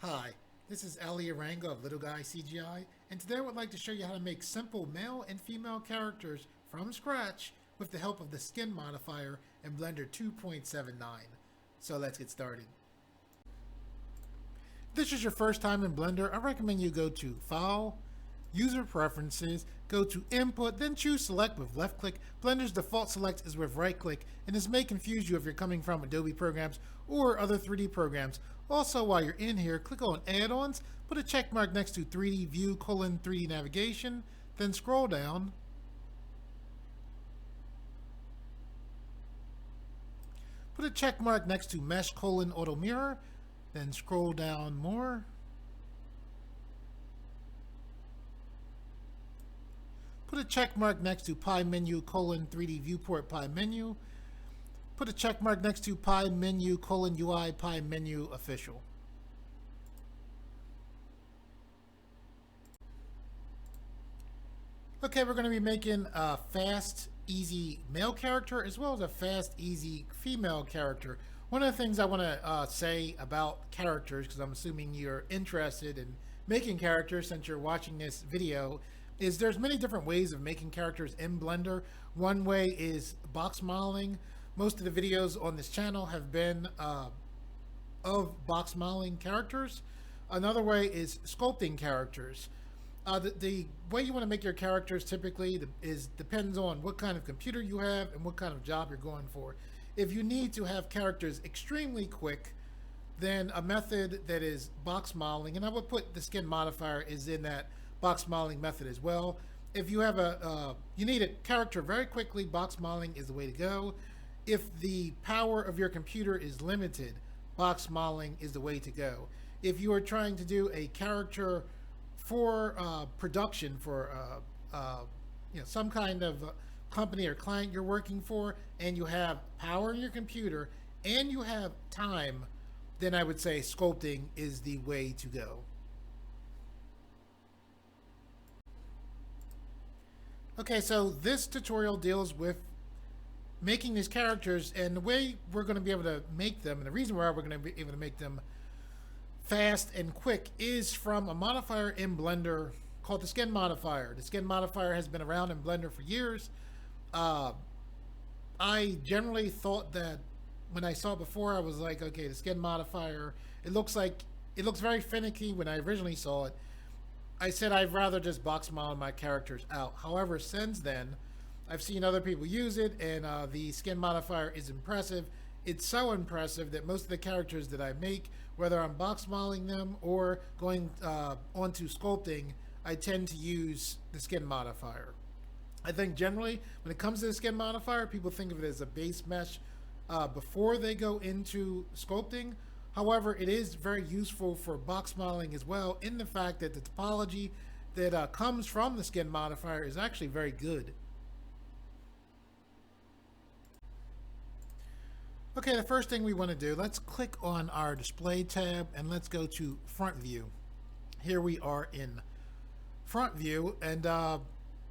Hi, this is Ali Aranga of Little Guy CGI, and today I would like to show you how to make simple male and female characters from scratch with the help of the skin modifier in Blender 2.79. So let's get started. If this is your first time in Blender, I recommend you go to File, User Preferences, go to Input, then choose Select with left click. Blender's default select is with right click, and this may confuse you if you're coming from Adobe programs or other 3D programs. Also, while you're in here, click on Add-ons, put a check mark next to 3D View: 3D Navigation, then scroll down. Put a check mark next to Mesh: Auto Mirror, then scroll down more. Put a check mark next to Pie Menu: 3D Viewport Pie Menu. Put a check mark next to Pie Menu: UI Pie Menu Official. Okay, we're going to be making a fast, easy male character as well as a fast, easy female character. One of the things I want to say about characters, because I'm assuming you're interested in making characters since you're watching this video, is there's many different ways of making characters in Blender. One way is box modeling. Most of the videos on this channel have been of box modeling characters. Another way is sculpting characters. The way you want to make your characters typically depends on what kind of computer you have and what kind of job you're going for. If you need to have characters extremely quick, then a method that is box modeling, and I would put the skin modifier is in that box modeling method as well. If you have you need a character very quickly, box modeling is the way to go. If the power of your computer is limited, box modeling is the way to go. If you are trying to do a character for production for some kind of company or client you're working for, and you have power in your computer and you have time, then I would say sculpting is the way to go. Okay, so this tutorial deals with making these characters, and the way we're going to be able to make them, and the reason why we're going to be able to make them fast and quick is from a modifier in Blender called the skin modifier. The skin modifier has been around in Blender for years. I generally thought that when I saw it before, I was like, okay, the skin modifier, it looks very finicky. When I originally saw it, I said I'd rather just box model my characters out. However, since then, I've seen other people use it, and the skin modifier is impressive. It's so impressive that most of the characters that I make, whether I'm box modeling them or going onto sculpting, I tend to use the skin modifier. I think generally when it comes to the skin modifier, people think of it as a base mesh before they go into sculpting. However, it is very useful for box modeling as well, in the fact that the topology that comes from the skin modifier is actually very good. Okay, the first thing we want to do, let's click on our display tab and let's go to front view. Here we are in front view, and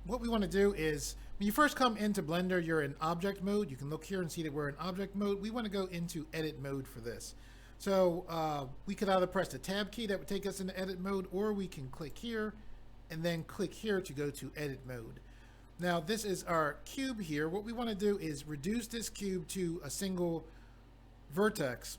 what we want to do is when you first come into Blender, you're in object mode. You can look here and see that we're in object mode. We want to go into edit mode for this. So we could either press the tab key, that would take us into edit mode, or we can click here and then click here to go to edit mode. Now this is our cube here. What we want to do is reduce this cube to a single vertex.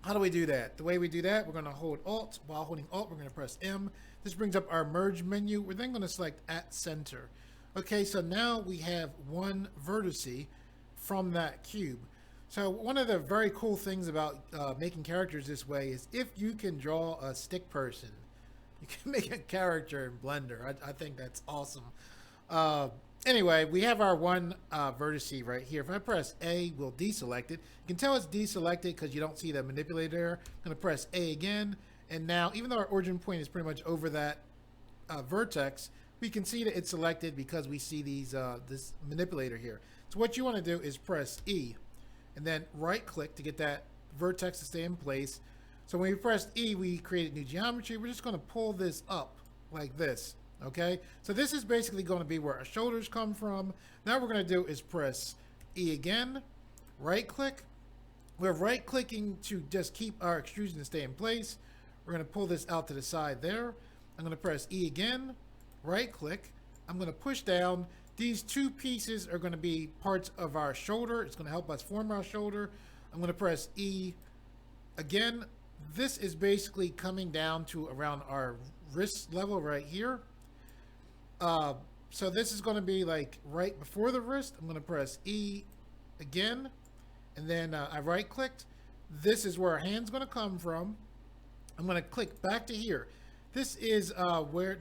How do we do that? The way we do that, we're going to hold Alt. While holding Alt, we're going to press M. This brings up our merge menu. We're then going to select at center. Okay, so now we have one vertice from that cube. So one of the very cool things about making characters this way is if you can draw a stick person, you can make a character in Blender. I think that's awesome. Anyway, we have our one vertice right here. If I press A, we'll deselect it. You can tell it's deselected because you don't see the manipulator there. I'm going to press A again, and now even though our origin point is pretty much over that vertex, we can see that it's selected because we see this manipulator here. So what you want to do is press E, and then right click to get that vertex to stay in place. So when we press E, we create a new geometry. We're just going to pull this up like this. Okay, so this is basically going to be where our shoulders come from. Now what we're going to do is press E again, right click. We're right clicking to just keep our extrusion to stay in place. We're going to pull this out to the side there. I'm going to press E again, right click. I'm going to push down. These two pieces are going to be parts of our shoulder. It's going to help us form our shoulder. I'm going to press E again. This is basically coming down to around our wrist level right here. So this is going to be like right before the wrist. I'm going to press E again, and then I right clicked. This is where our hand's going to come from. I'm going to click back to here. This is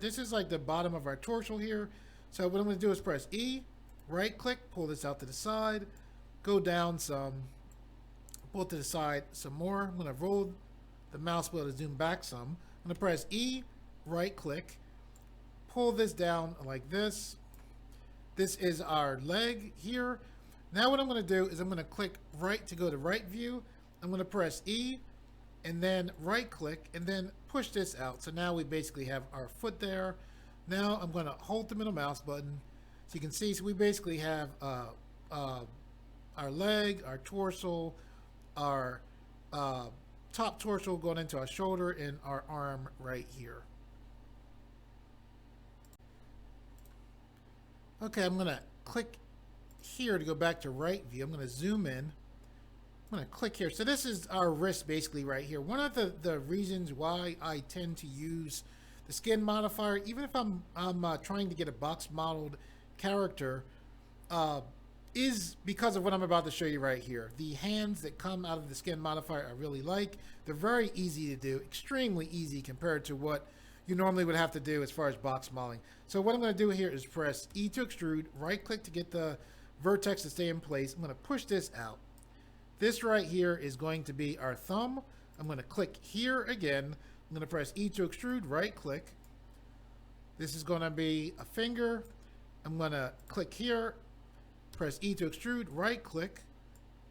this is like the bottom of our torso here. So what I'm going to do is press E, right click, pull this out to the side, go down some, pull it to the side some more. I'm going to roll the mouse wheel to zoom back some. I'm going to press E, right click, pull this down like this. This is our leg here. Now what I'm going to do is I'm going to click right to go to right view. I'm going to press E and then right click and then push this out. So now we basically have our foot there. Now I'm going to hold the middle mouse button so you can see. So we basically have our leg, our torso, our top torso going into our shoulder, and our arm right here. Okay, I'm going to click here to go back to right view. I'm going to zoom in. I'm going to click here. So this is our wrist basically right here. One of the reasons why I tend to use the skin modifier, even if I'm trying to get a box modeled character, is because of what I'm about to show you right here. The hands that come out of the skin modifier I really like. They're very easy to do, extremely easy compared to what you normally would have to do as far as box modeling. So what I'm going to do here is press E to extrude, right click to get the vertex to stay in place. I'm going to push this out. This right here is going to be our thumb. I'm going to click here again. I'm going to press E to extrude, right click. This is going to be a finger. I'm going to click here, press E to extrude, right click.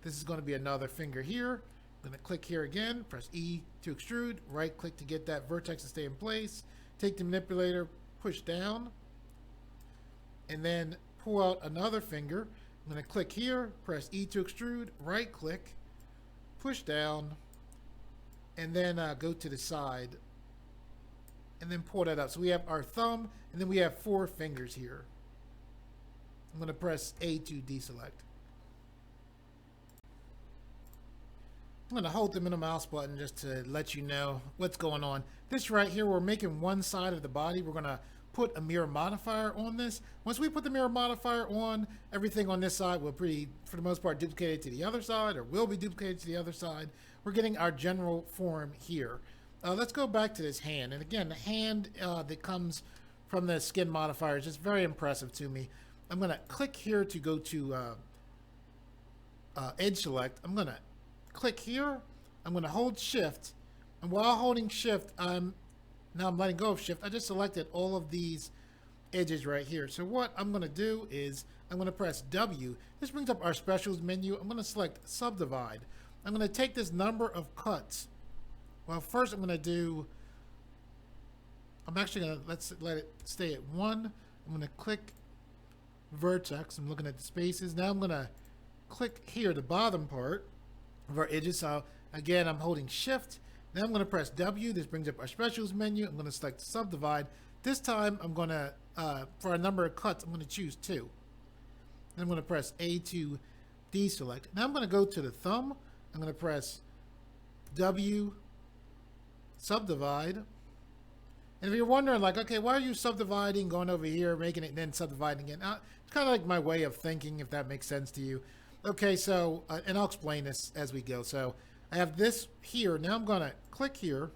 This is going to be another finger here. I'm going to click here again, press E to extrude, right click to get that vertex to stay in place. Take the manipulator, push down, and then pull out another finger. I'm going to click here, press E to extrude, right click, push down, and then go to the side, and then pull that up. So we have our thumb, and then we have 4 fingers here. I'm going to press A to deselect. I'm going to hold the middle mouse button just to let you know what's going on. This right here, we're making one side of the body. We're going to put a mirror modifier on this. Once we put the mirror modifier on, everything on this side will for the most part, duplicate it to the other side, or will be duplicated to the other side. We're getting our general form here. Let's go back to this hand. And again, the hand that comes from the skin modifier is just very impressive to me. I'm going to click here to go to edge select. I'm going to click here. I'm going to hold shift. And while holding shift, now I'm letting go of shift. I just selected all of these edges right here. So what I'm going to do is I'm going to press W. This brings up our specials menu. I'm going to select subdivide. I'm going to take this number of cuts. Well, first I'm going to do, I'm actually going to, let's let it stay at 1. I'm going to click vertex. I'm looking at the spaces. Now I'm going to click here, the bottom part of our edges. So again, I'm holding shift. Now I'm going to press W. This brings up our specials menu. I'm going to select subdivide. This time I'm going to, for a number of cuts, I'm going to choose 2. Then I'm going to press A to deselect. Now I'm going to go to the thumb. I'm going to press W, subdivide. And if you're wondering, like, okay, why are you subdividing, going over here, making it, and then subdividing it? It's kind of like my way of thinking, if that makes sense to you. Okay, so, and I'll explain this as we go. So I have this here. Now I'm going to click here.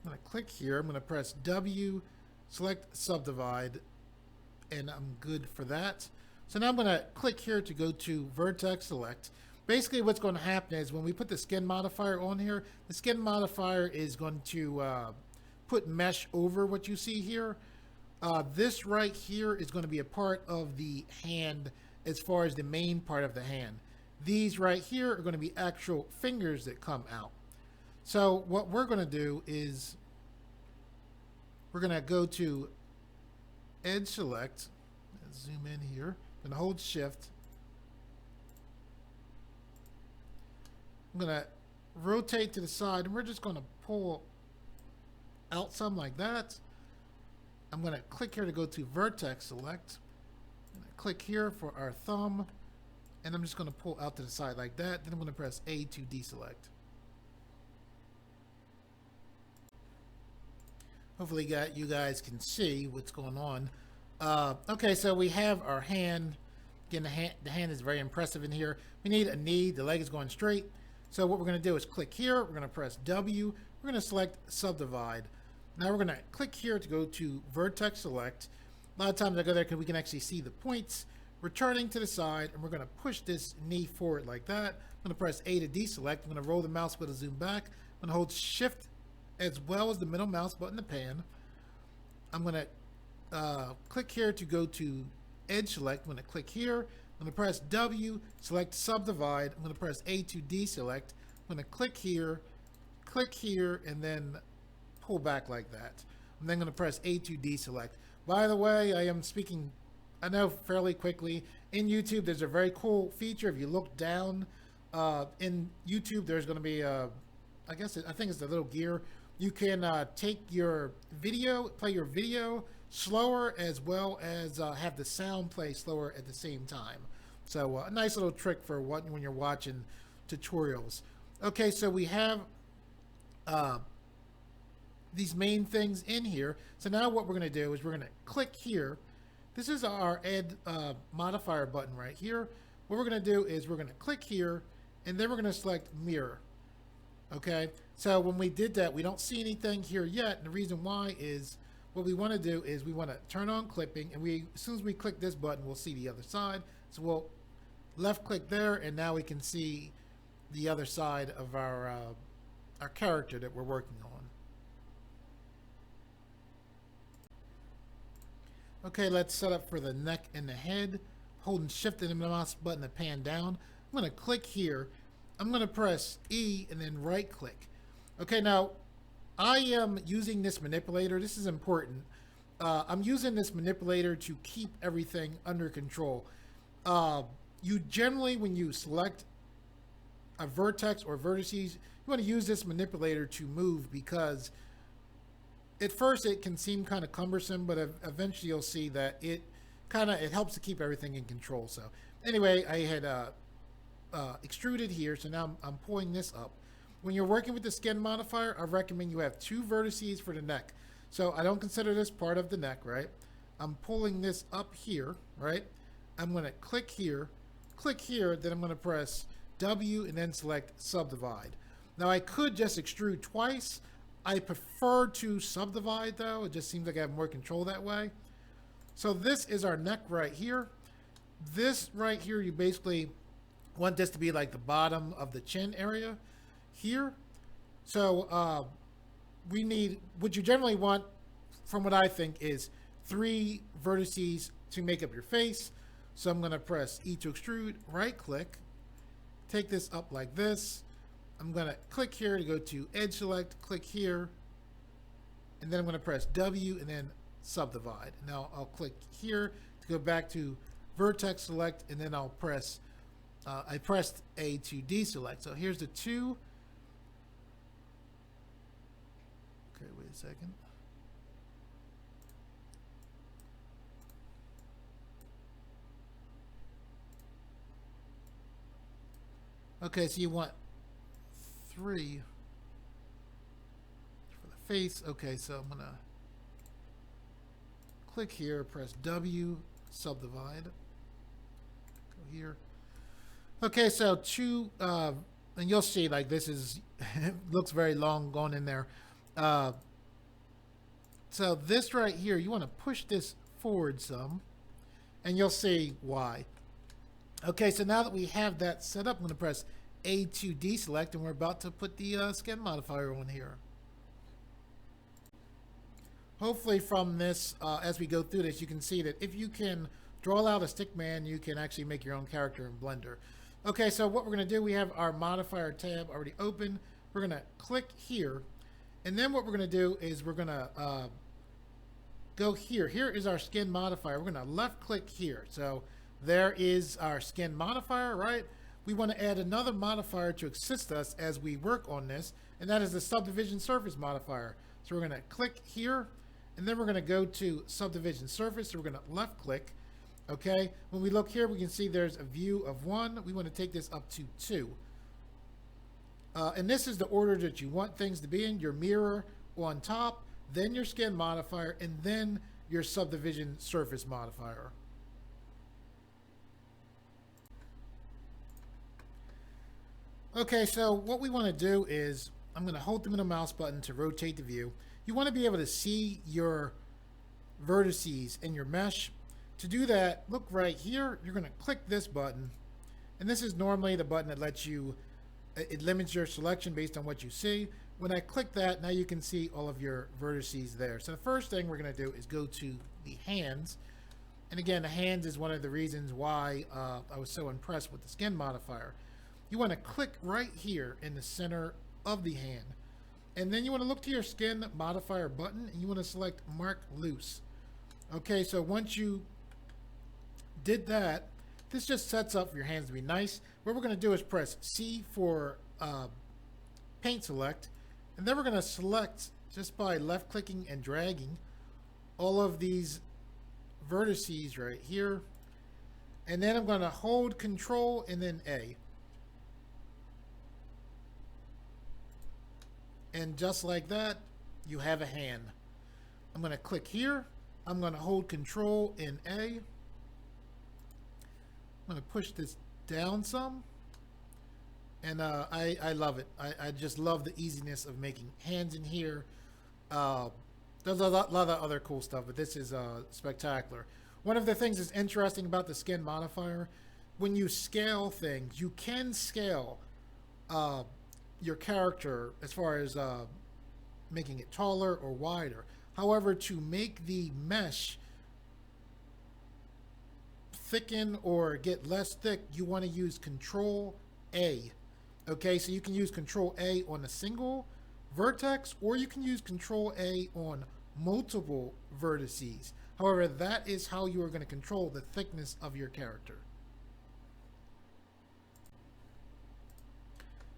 I'm going to click here. I'm going to press W, select subdivide, and I'm good for that. So now I'm going to click here to go to vertex select. Basically what's going to happen is when we put the skin modifier on here, the skin modifier is going to put mesh over what you see here. This right here is going to be a part of the hand as far as the main part of the hand. These right here are going to be actual fingers that come out. So what we're going to do is we're going to go to edge select, zoom in here, I'm going to hold shift. I'm going to rotate to the side, and we're just going to pull out some like that. I'm going to click here to go to vertex select. Click here for our thumb, and I'm just going to pull out to the side like that. Then I'm going to press A to deselect. Hopefully you guys can see what's going on. Okay, so we have our hand. Again, the hand is very impressive in here. We need a knee. The leg is going straight. So what we're going to do is click here. We're going to press W. We're going to select subdivide. Now we're going to click here to go to vertex select. A lot of times I go there because we can actually see the points. Returning to the side, and we're going to push this knee forward like that. I'm going to press A to deselect. I'm going to roll the mouse wheel to zoom back. I'm going to hold Shift as well as the middle mouse button to pan. I'm going to click here to go to edge select. I'm going to click here. I'm going to press W, select subdivide. I'm going to press A to deselect. I'm going to click here, and then pull back like that. I'm then going to press A to deselect. By the way, I am speaking, I know, fairly quickly. In YouTube, there's a very cool feature. If you look down in YouTube, there's going to be I think it's the little gear. You can take your video, play your video slower, as well as have the sound play slower at the same time. So a nice little trick for when you're watching tutorials. Okay, so we have these main things in here. So now what we're going to do is we're going to click here. This is our add modifier button right here. What we're going to do is we're going to click here, and then we're going to select mirror. Okay, so when we did that, we don't see anything here yet. And the reason why is what we want to do is we want to turn on clipping, and as soon as we click this button, we'll see the other side. So we'll left click there, and now we can see the other side of our character that we're working on. Okay, let's set up for the neck and the head. Holding Shift and the mouse button to pan down. I'm going to click here. I'm going to press E and then right click. Okay, now I am using this manipulator. This is important. I'm using this manipulator to keep everything under control. You generally, when you select a vertex or vertices, you want to use this manipulator to move, because at first it can seem kind of cumbersome, but eventually you'll see that it helps to keep everything in control. So anyway, I had extruded here, so now I'm pulling this up. When you're working with the skin modifier, I recommend you have 2 vertices for the neck. So I don't consider this part of the neck, right? I'm pulling this up here, right? I'm going to click here, then I'm going to press W and then select subdivide. Now I could just extrude twice. I prefer to subdivide though. It just seems like I have more control that way. So this is our neck right here. This right here, you basically want this to be like the bottom of the chin area here. So we need, what you generally want, from what I think, is 3 vertices to make up your face. So I'm going to press E to extrude, right click, take this up like this. I'm going to click here to go to edge select, click here, and then I'm going to press W and then subdivide. Now I'll click here to go back to vertex select, and then I'll press, I pressed A to deselect. So here's the 2. Okay, wait a second. Okay, so you want 3 for the face. Okay, so I'm gonna click here, press W, subdivide, go here. Okay, so 2, and you'll see like this is looks very long going in there. So this right here, you want to push this forward some, and you'll see why. Okay, so now that we have that set up, I'm going to press A to deselect, and we're about to put the skin modifier on here. Hopefully from this, as we go through this, you can see that if you can draw out a stick man, you can actually make your own character in Blender. Okay, so what we're going to do, we have our modifier tab already open. We're going to click here, and then what we're going to do is we're going to go here. Here is our skin modifier. We're going to left click here. So there is our skin modifier, right? we want to add another modifier to assist us as we work on this, and that is the subdivision surface modifier. So we're going to click here, and then we're going to go to subdivision surface. So we're going to left click. Okay, when we look here, we can see there's a view of 1. We want to take this up to 2. And this is the order that you want things to be in. Your mirror on top, then your skin modifier, and then your subdivision surface modifier. Okay, so what we want to do is, I'm going to hold the middle mouse button to rotate the view. You want to be able to see your vertices in your mesh. To do that, look right here. You're going to click this button, and this is normally the button that lets you, it limits your selection based on what you see. When I click that, now you can see all of your vertices there. So the first thing we're going to do is go to the hands. And again, the hands is one of the reasons why I was so impressed with the skin modifier. You want to click right here in the center of the hand. And then you want to look to your skin modifier button, and you want to select mark loose. Okay, so once you did that, this just sets up for your hands to be nice. What we're going to do is press C for paint select, and then we're going to select just by left clicking and dragging all of these vertices right here, and then I'm going to hold Control and then A, and just like that you have a hand. I'm going to click here, I'm going to hold Control and A, I'm going to push this down some, and I love it. I just love the easiness of making hands in here. There's a lot of other cool stuff, but this is spectacular. One of the things that's interesting about the skin modifier, when you scale things, you can scale your character as far as making it taller or wider. However, to make the mesh thicken or get less thick, you want to use Control A. Okay, so you can use Control A on a single vertex, or you can use Control A on multiple vertices. However, that is how you are going to control the thickness of your character.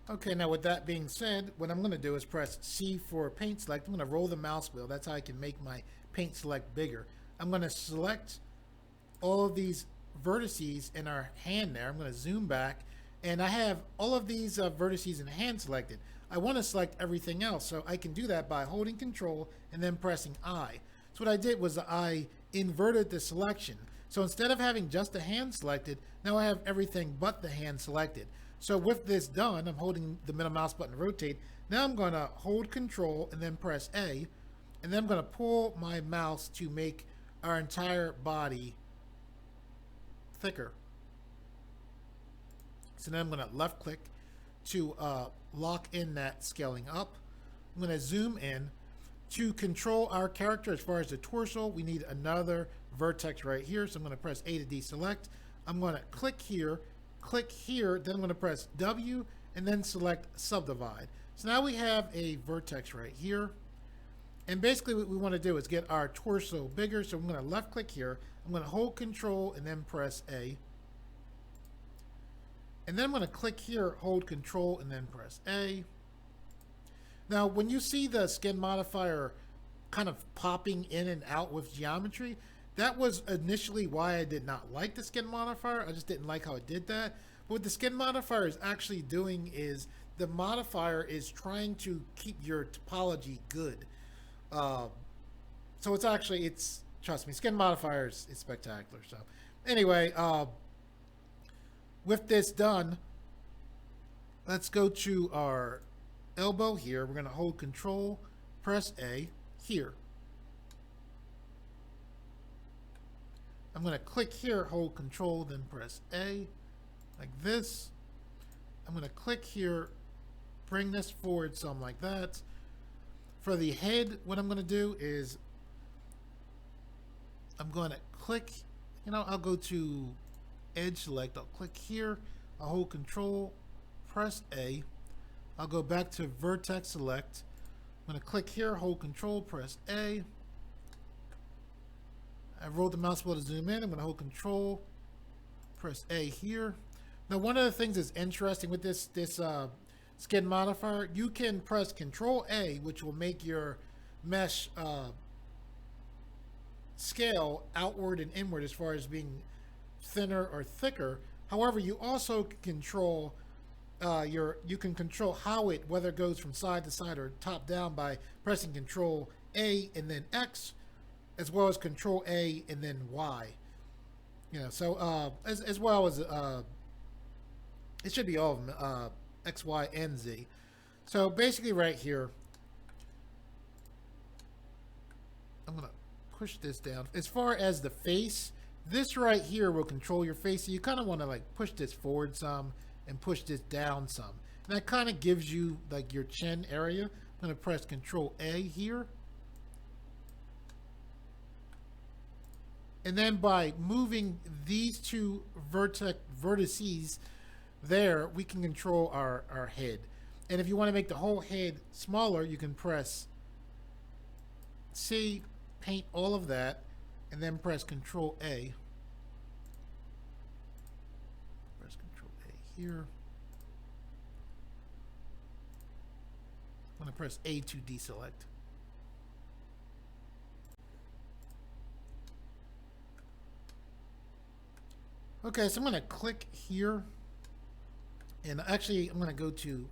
Okay, now with that being said, what I'm going to do is press C for paint select. I'm going to roll the mouse wheel. That's how I can make my paint select bigger. I'm going to select all of these vertices in our hand there. I'm going to zoom back, and I have all of these vertices in hand selected. I want to select everything else, so I can do that by holding Control and then pressing I. So what I did was I inverted the selection. So instead of having just the hand selected, now I have everything but the hand selected. So with this done, I'm holding the middle mouse button to rotate. Now I'm going to hold Control and then press A, and then I'm going to pull my mouse to make our entire body thicker. So then I'm going to left click to lock in that scaling up. I'm going to zoom in. To control our character as far as the torso, we need another vertex right here. So I'm going to press A to deselect. I'm going to click here, then I'm going to press W and then select subdivide. So now we have a vertex right here. And basically what we want to do is get our torso bigger. So I'm going to left click here. I'm going to hold Control and then press A. And then I'm going to click here, hold Control and then press A. Now, when you see the skin modifier kind of popping in and out with geometry, that was initially why I did not like the skin modifier. I just didn't like how it did that. But what the skin modifier is actually doing is the modifier is trying to keep your topology good. So it's actually, trust me, skin modifier is spectacular. So anyway, with this done, let's go to our elbow here. We're going to hold Control, press A here. I'm going to click here, hold Control, then press A like this. I'm going to click here, bring this forward some like that. For the head, what I'm going to do is I'm going to click, I'll go to edge select. I'll click here, I'll hold Control, press A. I'll go back to vertex select. I'm going to click here, hold Control, press A. I rolled the mouse wheel to zoom in. I'm going to hold Control, press A here. Now, one of the things that's interesting with this skin modifier, you can press Control A, which will make your mesh scale outward and inward as far as being thinner or thicker. However, you also can control you can control how it, whether it goes from side to side or top down, by pressing Control A and then X, as well as Control A and then Y. You know, so as well as it should be all of them, X, Y, and Z. So basically, right here, I'm gonna push this down. As far as the face, this right here will control your face. So you kind of want to like push this forward some and push this down some. And that kind of gives you like your chin area. I'm gonna press Control A here. And then by moving these two vertices there, we can control our head. And if you want to make the whole head smaller, you can press C, paint all of that, and then press Control A. Press Control A here. I'm going to press A to deselect. Okay, so I'm going to click here. And actually, I'm going to go to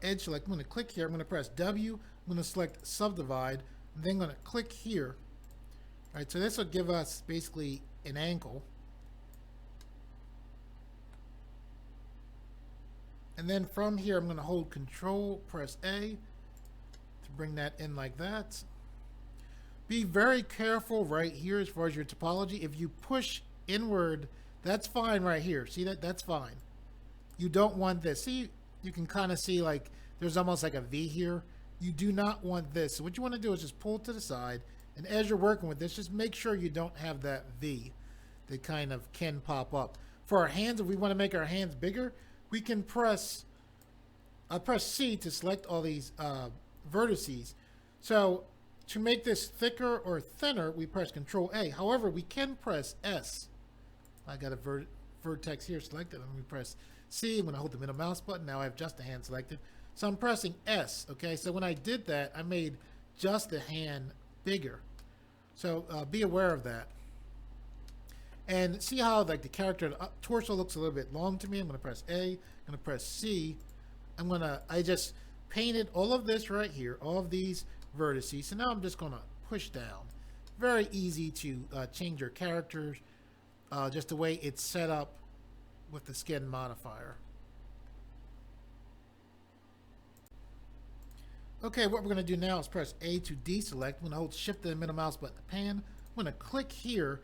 edge select. I'm going to click here. I'm going to press W. I'm going to select subdivide. And then I'm going to click here. All right, so this will give us basically an angle. And then from here, I'm going to hold Control, press A to bring that in like that. Be very careful right here as far as your topology. If you push inward, that's fine right here. See that? That's fine. You don't want this. See, you can kind of see like there's almost like a V here. You do not want this. So what you want to do is just pull to the side. And as you're working with this, just make sure you don't have that V that kind of can pop up. For our hands, if we want to make our hands bigger, we can press C to select all these vertices. So to make this thicker or thinner, we press Control A. However, we can press S. I got a vertex here selected. Let me press C. I'm going to hold the middle mouse button. Now I have just the hand selected. So I'm pressing S. Okay, so when I did that, I made just the hand bigger. So be aware of that. And see how like the character torso looks a little bit long to me. I'm going to press A. I'm going to press C. I just painted all of this right here, all of these vertices. So now I'm just going to push down. Very easy to change your characters, just the way it's set up with the skin modifier. Okay, what we're going to do now is press A to deselect. I'm going to hold Shift and the middle mouse button to pan. I'm going to click here.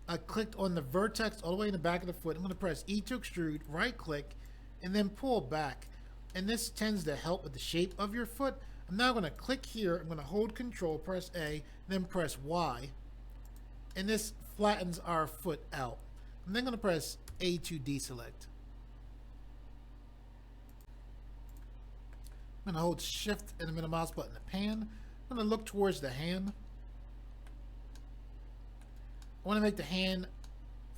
I clicked on the vertex all the way in the back of the foot. I'm going to press E to extrude, right click, and then pull back. And this tends to help with the shape of your foot. I'm now going to click here. I'm going to hold Control, press A, then press Y. And this flattens our foot out. I'm then going to press A to deselect. I'm going to hold Shift and the middle mouse button to pan. I'm going to look towards the hand. I want to make the hand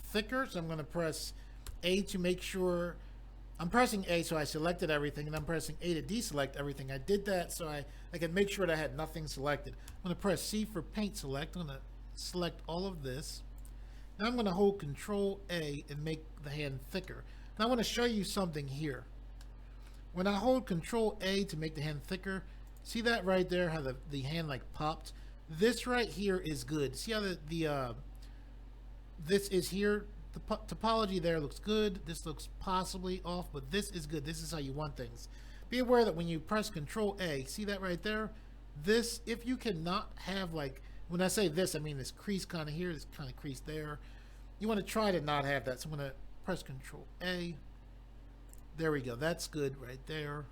thicker, so I'm going to press A to make sure. I'm pressing A so I selected everything, and I'm pressing A to deselect everything. I did that so I could make sure that I had nothing selected. I'm going to press C for paint select. I'm going to select all of this. Now I'm going to hold Control A and make the hand thicker. Now I want to show you something here. When I hold Control A to make the hand thicker, see that right there, how the hand like popped? This right here is good. See how this is here? The topology there looks good. This looks possibly off, but this is good. This is how you want things. Be aware that when you press Control A, see that right there? This, if you cannot have like, when I say this, I mean this crease kind of here, this kind of crease there. You want to try to not have that. So I'm going to press Control A. There we go. That's good right there.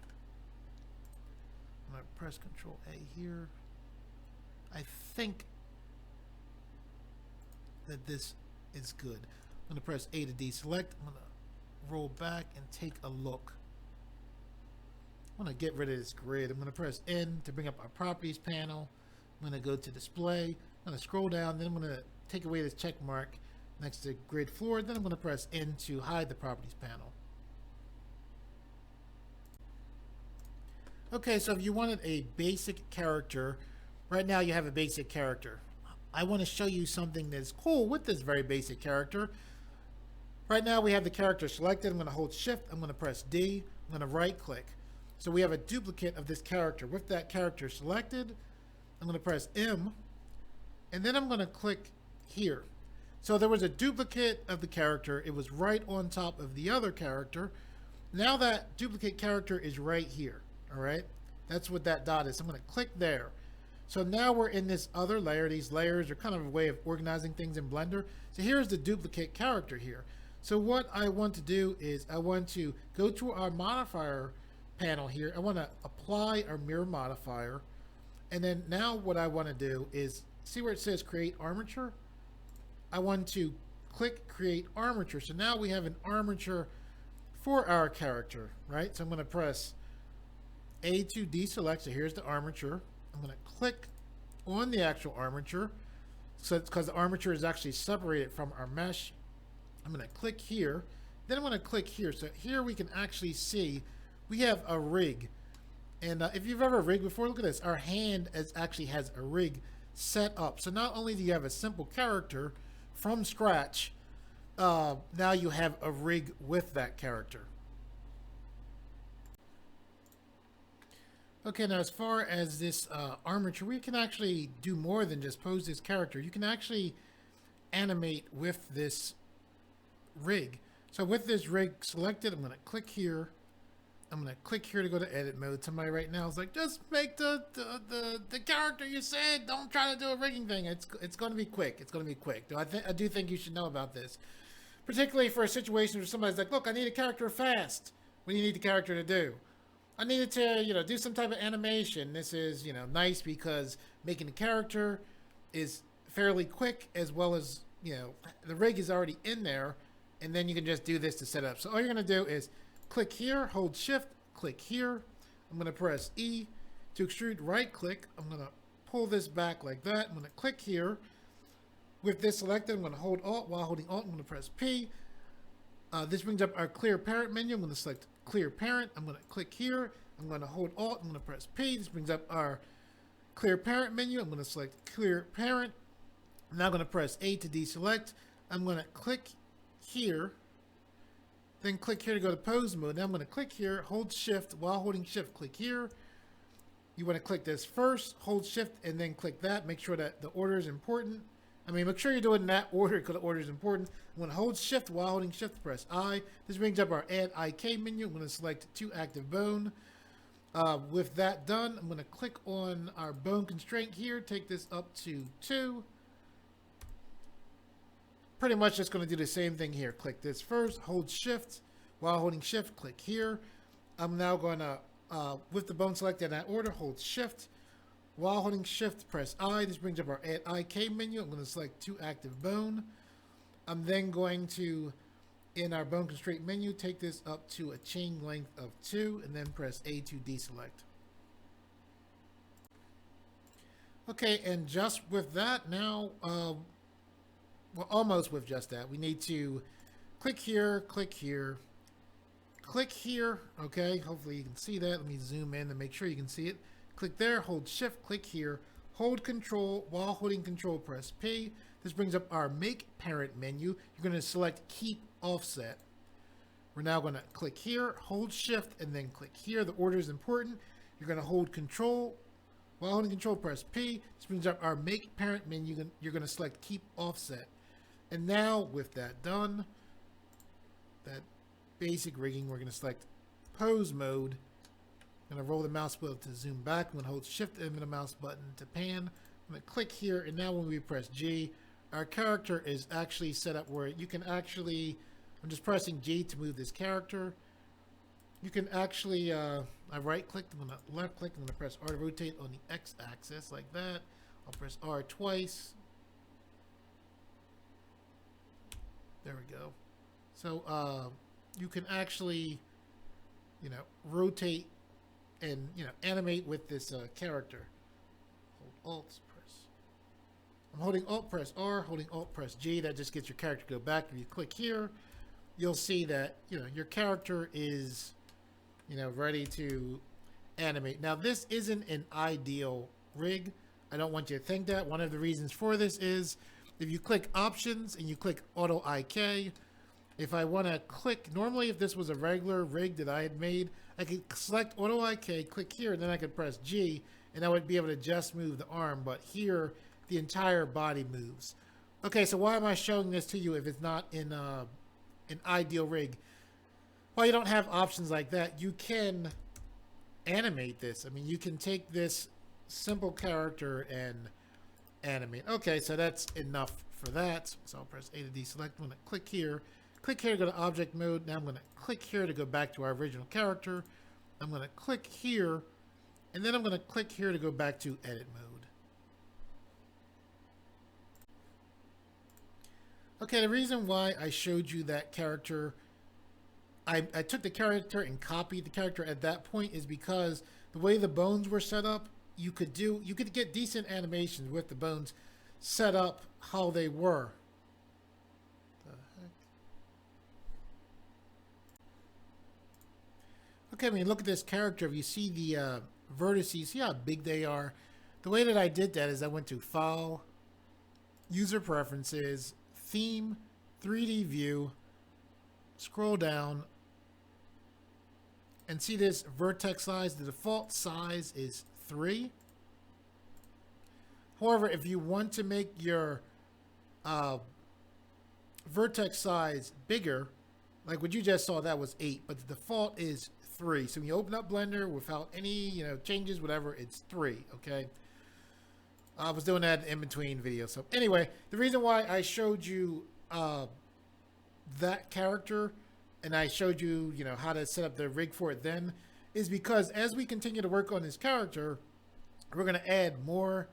I'm going to press Control A here. I think that this is good. I'm going to press A to deselect. I'm going to roll back and take a look. I'm going to get rid of this grid. I'm going to press N to bring up our properties panel. I'm going to go to display. I'm going to scroll down. Then I'm going to take away this check mark. next to grid floor. Then I'm going to press N to hide the properties panel. Okay, so if you wanted a basic character, right now you have a basic character. I want to show you something that's cool with this very basic character. Right now we have the character selected. I'm going to hold shift, I'm going to press D, I'm going to right click. So we have a duplicate of this character. With that character selected, I'm going to press M, and then I'm going to click here. So there was a duplicate of the character. It was right on top of the other character. Now that duplicate character is right here. All right, that's what that dot is. I'm going to click there. So now we're in this other layer. These layers are kind of a way of organizing things in Blender. So here's the duplicate character here. So what I want to do is I want to go to our modifier panel here. I want to apply our mirror modifier. And then now what I want to do is see where it says create armature. I want to click create armature. So now we have an armature for our character, right? So I'm going to press A to deselect. So here's the armature. I'm going to click on the actual armature. So it's because the armature is actually separated from our mesh. I'm going to click here. Then I'm going to click here. So here we can actually see we have a rig. And if you've ever rigged before, look at this. Our hand actually has a rig set up. So not only do you have a simple character from scratch, now you have a rig with that character. Okay, now as far as this armature, we can actually do more than just pose this character. You can actually animate with this rig. So with this rig selected, I'm going to click here. I'm going to click here to go to edit mode. Somebody right now is like, just make the character you said. Don't try to do a rigging thing. It's going to be quick. It's going to be quick. I do think you should know about this, particularly for a situation where somebody's like, look, I need a character fast. What do you need the character to do? I needed to, do some type of animation. This is, nice because making the character is fairly quick, as well as, the rig is already in there, and then you can just do this to set up. So all you're going to do is click here, hold shift, click here. I'm going to press E to extrude, right click. I'm going to pull this back like that. I'm going to click here. With this selected, I'm going to hold Alt. While holding Alt, I'm going to press P. This brings up our clear parent menu. I'm going to select clear parent. I'm going to click here. I'm going to hold Alt. I'm going to press P. This brings up our clear parent menu. I'm going to select clear parent. I'm now going to press A to deselect. I'm going to click here. Then click here to go to pose mode. Now I'm going to click here, hold shift. While holding shift, click here. You want to click this first, hold shift, and then click that. Make sure that the order is important. Make sure you're doing that order because the order is important. I'm going to hold shift while holding shift, press I. This brings up our add IK menu. I'm going to select 2 active bone. With that done, I'm going to click on our bone constraint here, take this up to 2. Pretty much just going to do the same thing here. Click this first, hold shift. While holding shift, click here. I'm now going to, with the bone selected in that order, hold shift. While holding shift, press I. This brings up our add IK menu. I'm going to select 2 active bone. I'm then going to, in our bone constraint menu, take this up to a chain length of 2 and then press A to deselect. Okay, and just with that now, well, almost with just that, we need to click here, click here, click here. Okay, hopefully you can see that. Let me zoom in to make sure you can see it. Click there, hold shift, click here, hold control. While holding control, press P. This brings up our make parent menu. You're going to select keep offset. We're now going to click here, hold shift, and then click here. The order is important. You're going to hold control. While holding control, press P. This brings up our make parent menu. You're going to select keep offset. And now with that done, that basic rigging, we're going to select pose mode. I'm going to roll the mouse wheel to zoom back. I'm going to hold shift and the mouse button to pan. I'm going to click here, and now when we press G, our character is actually set up where you can actually, I'm just pressing G to move this character. You can actually, I right clicked, I'm going to left click, I'm going to press R to rotate on the X axis like that. I'll press R twice. There we go. So you can actually, rotate and, animate with this character. Hold Alt, press I'm holding Alt press R, holding Alt press G. That just gets your character to go back. If you click here, you'll see that, your character is, ready to animate. Now, this isn't an ideal rig. I don't want you to think that. One of the reasons for this is if you click options and you click auto IK, if I want to click, normally if this was a regular rig that I had made, I could select auto IK, click here, and then I could press G, and I would be able to just move the arm. But here, the entire body moves. Okay, so why am I showing this to you if it's not in an ideal rig? Well, you don't have options like that. You can animate this. I mean, you can take this simple character and animate. Okay, so that's enough for that. So I'll press A to deselect. I'm going to click here to go to object mode. Now I'm going to click here to go back to our original character. I'm going to click here, and then I'm going to click here to go back to edit mode. Okay, the reason why I showed you that character, I took the character and copied the character at that point is because the way the bones were set up, you could get decent animations with the bones set up how they were. The heck? Okay, when you look at this character, if you see the vertices, see how big they are? The way that I did that is I went to File, User Preferences, Theme, 3D View, scroll down, and see this vertex size. The default size is 3. However, if you want to make your vertex size bigger, like what you just saw, that was 8, but the default is 3. So when you open up Blender without any changes, whatever, it's 3. Okay. I was doing that in between videos. So anyway, the reason why I showed you that character and I showed you, how to set up the rig for it then is because as we continue to work on this character, we're going to add more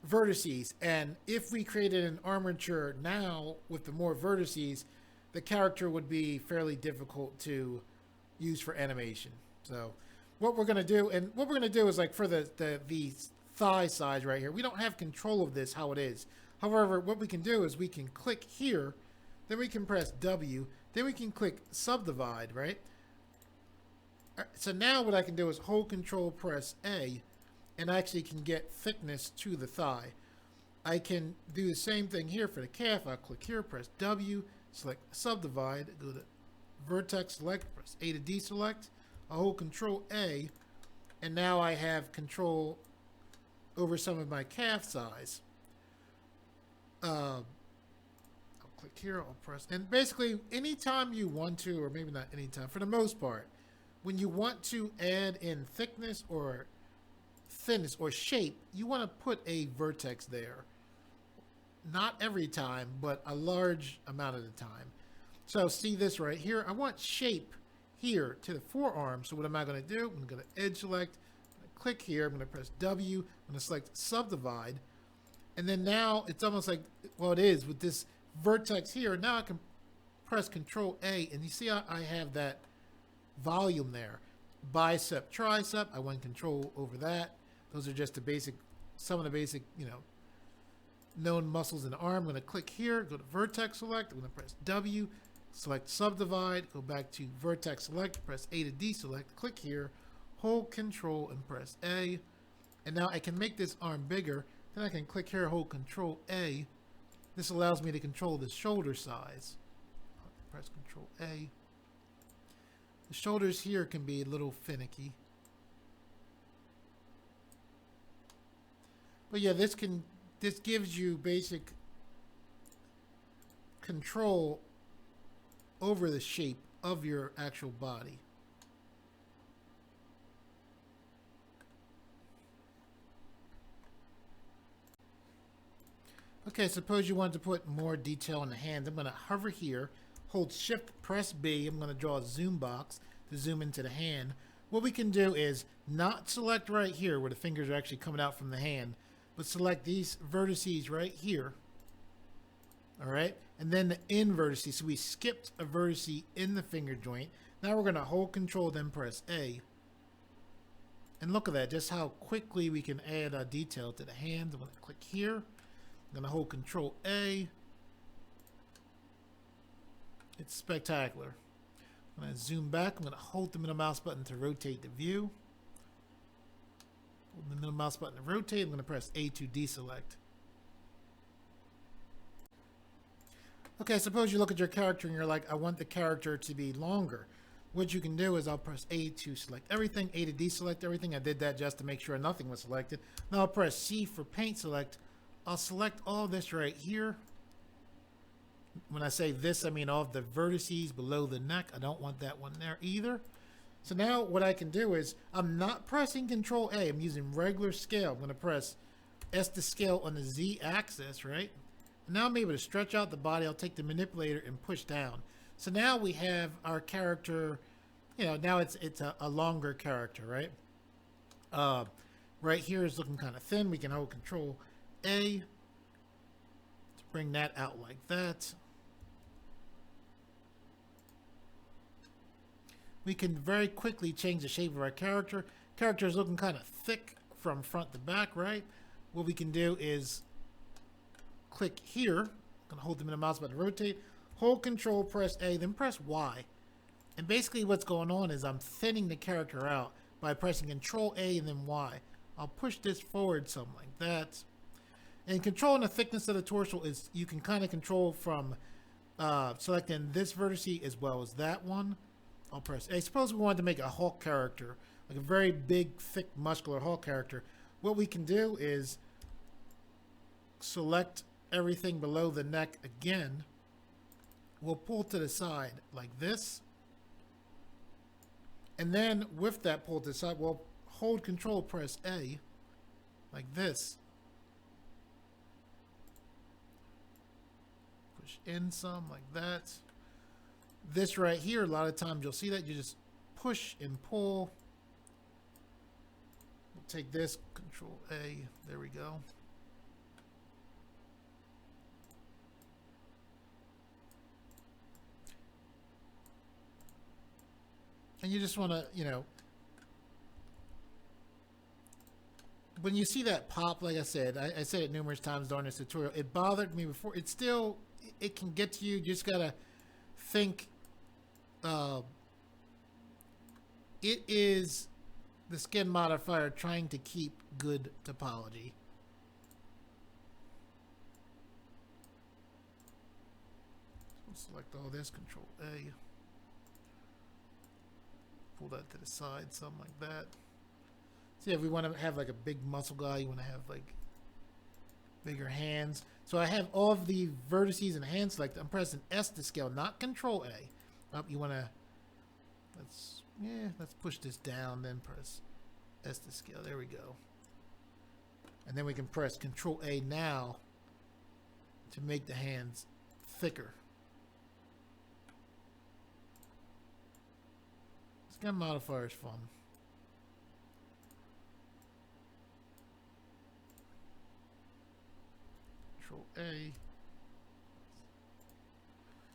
vertices. And if we created an armature now with the more vertices, the character would be fairly difficult to use for animation. So what we're going to do, is like for the thigh size right here, we don't have control of this, how it is. However, what we can do is we can click here, then we can press W, then we can click subdivide, right? So now what I can do is hold control, press A, and I actually can get thickness to the thigh. I can do the same thing here for the calf. I'll click here, press W, select subdivide, go to vertex select, press A to deselect. I'll hold control A, and now I have control over some of my calf size. I'll click here, I'll press, and basically anytime you want to, or maybe not anytime, for the most part, when you want to add in thickness or thinness or shape, you want to put a vertex there. Not every time, but a large amount of the time. So see this right here, I want shape here to the forearm. So what am I going to do? I'm going to edge select, I'm going to click here, I'm going to press W, I'm going to select subdivide, and then now it's almost like, well, it is with this vertex here. Now I can press Control A, and you see how I have that volume there. Bicep, tricep, I want control over that. Those are just the basic, some of the basic, known muscles in the arm. I'm going to click here, go to vertex select, I'm going to press W, select subdivide, go back to vertex select, press A to deselect, click here, hold control and press A. And now I can make this arm bigger. Then I can click here, hold control A. This allows me to control the shoulder size. Press control A. The shoulders here can be a little finicky. But yeah, this gives you basic control over the shape of your actual body. Okay, suppose you want to put more detail in the hand. I'm going to hover here, hold Shift, press B. I'm going to draw a zoom box to zoom into the hand. What we can do is not select right here where the fingers are actually coming out from the hand, but select these vertices right here. All right, and then the end vertices. So we skipped a vertice in the finger joint. Now we're going to hold control, then press A. And look at that, just how quickly we can add detail to the hands. I'm going to click here. I'm going to hold Control A. It's spectacular. I'm going to zoom back. I'm going to hold the middle mouse button to rotate the view. Hold the middle mouse button to rotate. I'm going to press A to deselect. Okay, suppose you look at your character and you're like, I want the character to be longer. What you can do is I'll press A to select everything, A to deselect everything. I did that just to make sure nothing was selected. Now I'll press C for paint select. I'll select all this right here. When I say this, I mean all of the vertices below the neck. I don't want that one there either. So now what I can do is I'm not pressing Control A. I'm using regular scale. I'm going to press S to scale on the Z axis, right? And now I'm able to stretch out the body. I'll take the manipulator and push down. So now we have our character, you know, now it's a longer character, right? Right here is looking kind of thin. We can hold Control A to bring that out like that. We can very quickly change the shape of our character. Character is looking kind of thick from front to back, right? What we can do is click here. I'm going to hold the middle mouse button to rotate. Hold Control, press A, then press Y. And basically what's going on is I'm thinning the character out by pressing Control A and then Y. I'll push this forward something like that. And controlling the thickness of the torso is you can kind of control from selecting this vertice as well as that one. I'll press A. Suppose we wanted to make a Hulk character, like a very big, thick, muscular Hulk character. What we can do is select everything below the neck again. We'll pull to the side like this. And then with that pull to the side, we'll hold Control, press A, like this. Push in some, like that. This right here, a lot of times you'll see that you just push and pull. We'll take this, Control A, there we go. And you just want to, you know, when you see that pop, like I said, I said it numerous times during this tutorial, it bothered me before. It still, it can get to you. You just got to think, it is the skin modifier trying to keep good topology. So select all this, Control A. Pull that to the side, something like that. See, if we want to have like a big muscle guy, you want to have like bigger hands. So I have all of the vertices and hands selected. I'm pressing S to scale, not Control A. You want to, let's push this down, then press S to scale. There we go. And then we can press Control A now to make the hands thicker. Skin modifier is fun. Control A.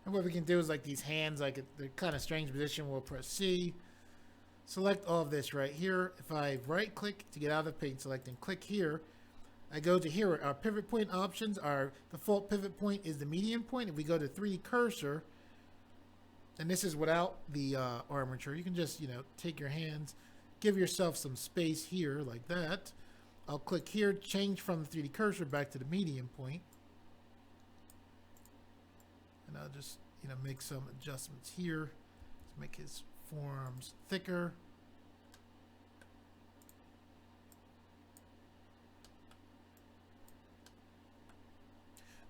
And what we can do is like these hands, like they're kind of strange position. We'll press C. Select all of this right here. If I right click to get out of the paint select and click here, I go to here. Our pivot point options, our default pivot point is the median point. If we go to 3D cursor, and this is without the armature, you can just, you know, take your hands, give yourself some space here like that. I'll click here, change from the 3D cursor back to the median point. And I'll just, you know, make some adjustments here to make his forearms thicker.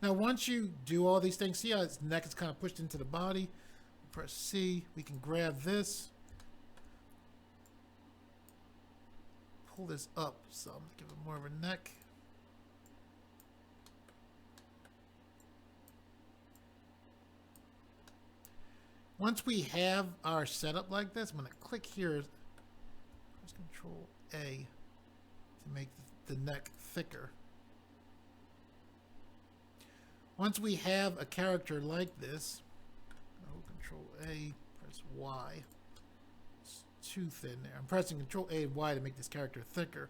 Now, once you do all these things, see how his neck is kind of pushed into the body? Press C. We can grab this, pull this up some, give it more of a neck. Once we have our setup like this, I'm going to click here, press Control A to make the neck thicker. Once we have a character like this, hold Control A, press Y too thin there. I'm pressing Control A and Y to make this character thicker.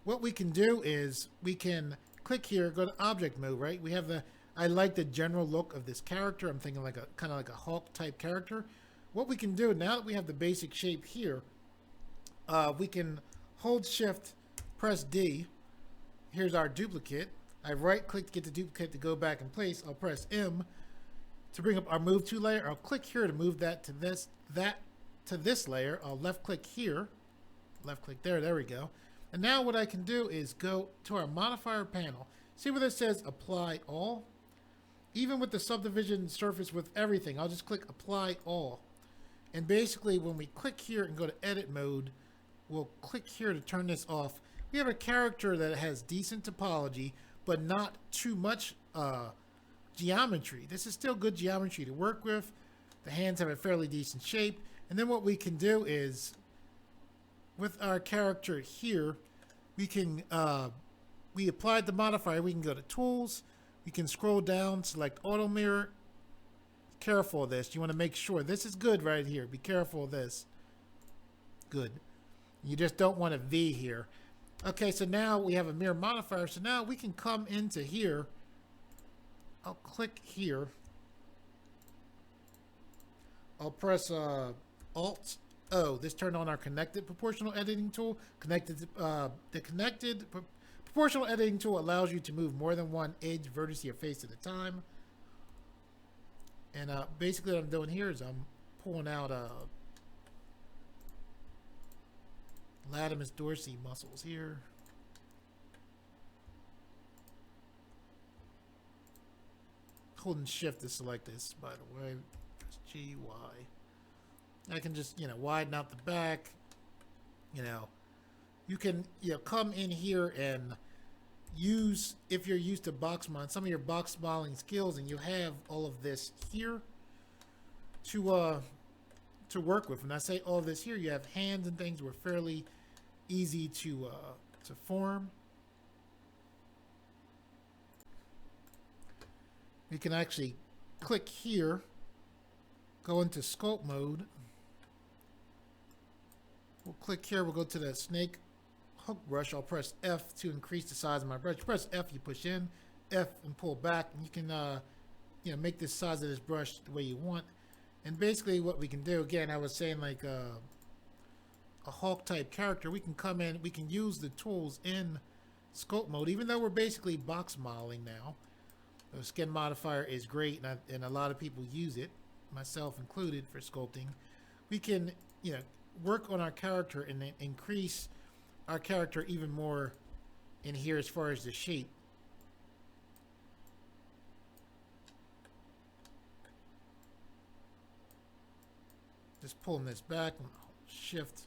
What we can do is we can click here, go to object mode, right? We have the, I like the general look of this character. I'm thinking like a kind of like a Hulk type character. What we can do now that we have the basic shape here, we can hold Shift, press D. Here's our duplicate. I right click to get the duplicate to go back in place. I'll press M to bring up our move to layer. I'll click here to move that to this layer. I'll left click here, left click there. There we go. And now what I can do is go to our modifier panel. See where this says apply all? Even with the subdivision surface with everything, I'll just click apply all. And basically when we click here and go to edit mode, we'll click here to turn this off. We have a character that has decent topology, but not too much geometry. This is still good geometry to work with. The hands have a fairly decent shape. And then what we can do is, with our character here, we can, we applied the modifier. We can go to Tools. We can scroll down, select Auto Mirror. Careful of this. You want to make sure. This is good right here. Be careful of this. Good. You just don't want a V here. Okay, so now we have a mirror modifier. So now we can come into here. I'll click here. I'll press Alt O. This turned on our connected proportional editing tool. The connected proportional editing tool allows you to move more than one edge, vertex, or face at a time. And basically what I'm doing here is I'm pulling out latimus dorsi muscles here. Holding Shift to select this, by the way. Press G, Y. I can just, widen out the back. You can, come in here and use, if you're used to box mod, some of your box modeling skills, and you have all of this here to work with. And I say all of this here, you have hands and things were fairly easy to form. You can actually click here, go into sculpt mode. We'll click here, we'll go to the snake hook brush. I'll press F to increase the size of my brush. Press F, you push in, F and pull back, and you can make this size of this brush the way you want. And basically what we can do, again, I was saying like a Hulk type character, we can come in, we can use the tools in sculpt mode, even though we're basically box modeling now. The skin modifier is great, and a lot of people use it, myself included, for sculpting. We can, work on our character and then increase our character even more in here as far as the shape. Just pulling this back, Shift,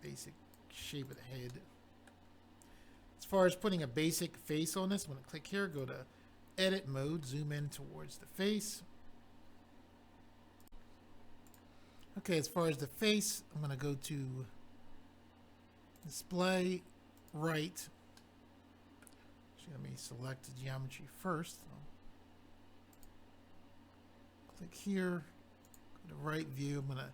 basic shape of the head. As far as putting a basic face on this, I'm going to click here, go to edit mode, zoom in towards the face. Okay, as far as the face, I'm going to go to display, right. Let me select the geometry first. Click here, go to right view. I'm going to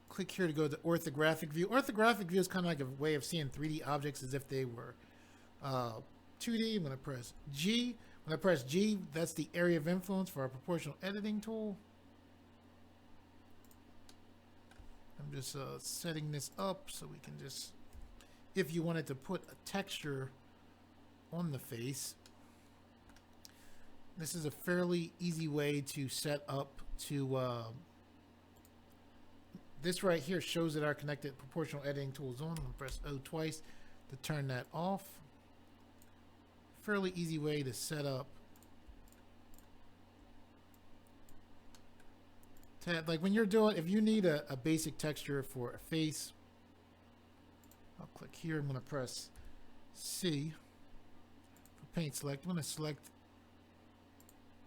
click here to go to orthographic view. Orthographic view is kind of like a way of seeing 3D objects as if they were 2D. I'm going to press G. When I press G, that's the area of influence for our proportional editing tool. I'm just setting this up so we can just, if you wanted to put a texture on the face, this is a fairly easy way to set up to, this right here shows that our connected proportional editing tool is on. I'm going to press O twice to turn that off. Fairly easy way to set up. Like when you're doing, if you need a basic texture for a face, I'll click here. I'm going to press C for paint select. I'm going to select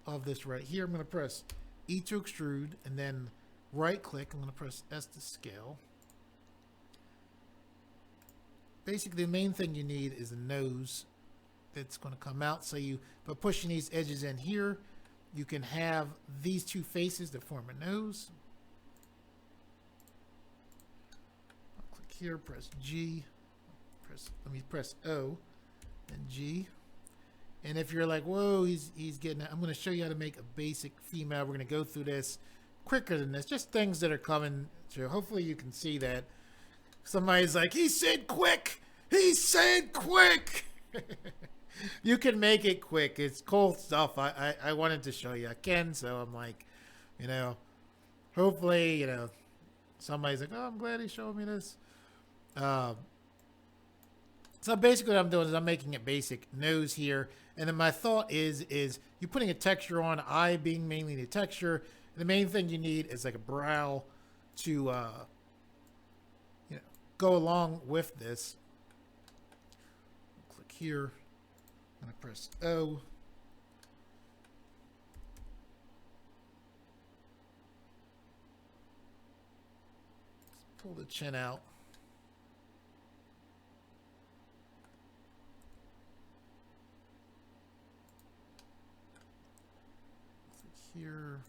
of this right here. I'm going to press E to extrude and then right click. I'm going to press S to scale. Basically, the main thing you need is a nose that's going to come out. So by pushing these edges in here, you can have these two faces that form a nose. here, press G, let me press O and G. And if you're like, whoa, he's getting it, I'm going to show you how to make a basic female. We're going to go through this quicker than this, just things that are coming through. Hopefully you can see that. Somebody's like, he said quick, he said quick. You can make it quick. It's cool stuff. I wanted to show you. I can, so I'm like, you know, hopefully, you know, somebody's like, oh, I'm glad he showed me this. So basically what I'm doing is I'm making a basic nose here. And then my thought is you're putting a texture on, eye being mainly the texture. And the main thing you need is like a brow to you know, go along with this. Click here. I'm going to press O. Let's pull the chin out. Click here.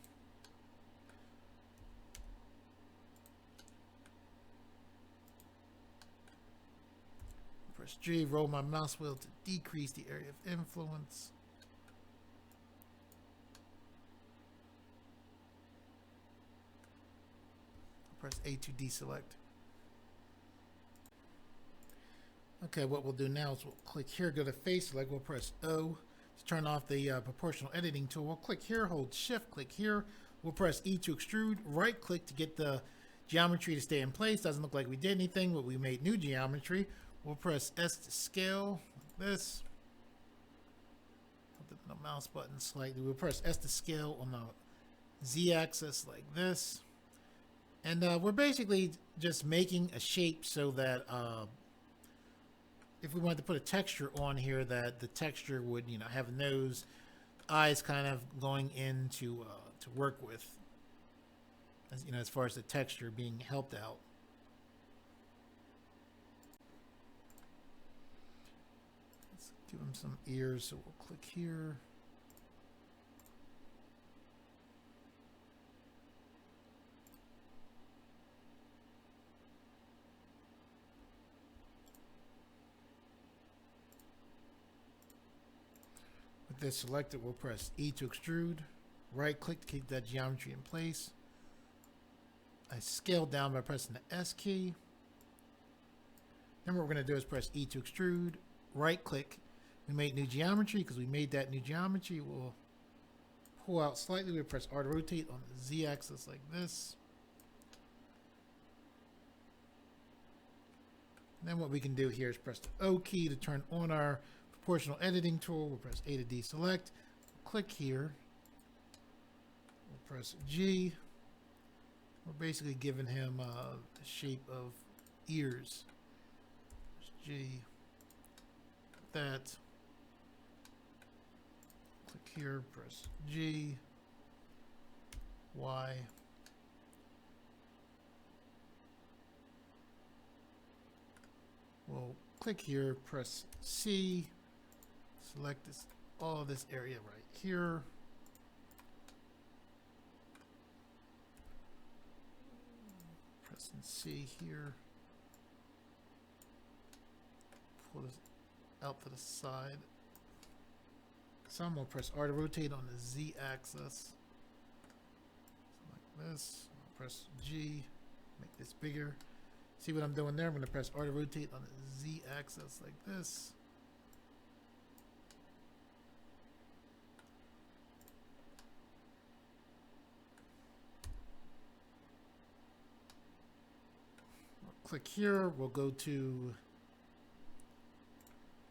Press G, roll my mouse wheel to decrease the area of influence. Press A to deselect. Okay, what we'll do now is we'll click here, go to face select, we'll press O to turn off the proportional editing tool. We'll click here, hold shift, click here. We'll press E to extrude, right click to get the geometry to stay in place. Doesn't look like we did anything, but we made new geometry. We'll press S to scale, like this. The mouse button slightly. We'll press S to scale on the Z axis like this. And we're basically just making a shape so that if we wanted to put a texture on here, that the texture would, you know, have a nose, eyes kind of going in to work with, as, you know, as far as the texture being helped out. Give him some ears, so we'll click here. With this selected, we'll press E to extrude. Right click to keep that geometry in place. I scale down by pressing the S key. Then what we're going to do is press E to extrude. Right click. We made new geometry. Because we made that new geometry, we'll pull out slightly. We'll press R to rotate on the Z axis like this. And then what we can do here is press the O key to turn on our proportional editing tool. We'll press A to deselect. Click here. We'll press G. We're basically giving him the shape of ears. Press G. That. Click here, press G, Y. We'll click here, press C, select this, all of this area right here. Pressing C here. Pull this out to the side. So I'm going to press R to rotate on the Z axis. So like this. I'll press G, make this bigger. See what I'm doing there? I'm going to press R to rotate on the Z axis like this. We'll click here. We'll go to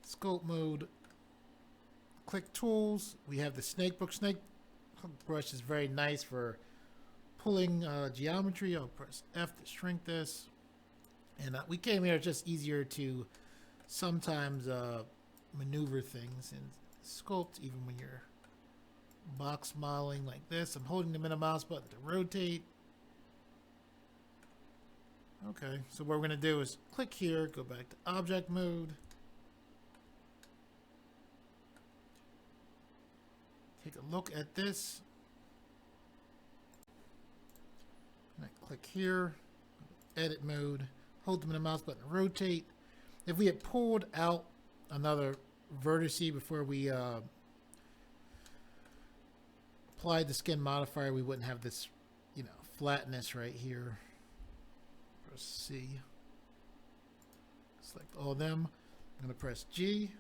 sculpt mode. Click tools. We have the snake book. Snake brush is very nice for pulling geometry. I'll press F to shrink this. And we came here, it's just easier to sometimes maneuver things in Sculpt, even when you're box modeling like this. I'm holding the middle mouse button to rotate. Okay, so what we're going to do is click here, go back to object mode. Take a look at this. And I click here, edit mode. hold the middle mouse button, rotate. If we had pulled out another vertice before we applied the skin modifier, we wouldn't have this, you know, flatness right here. Press C. Select all of them. I'm going to press G.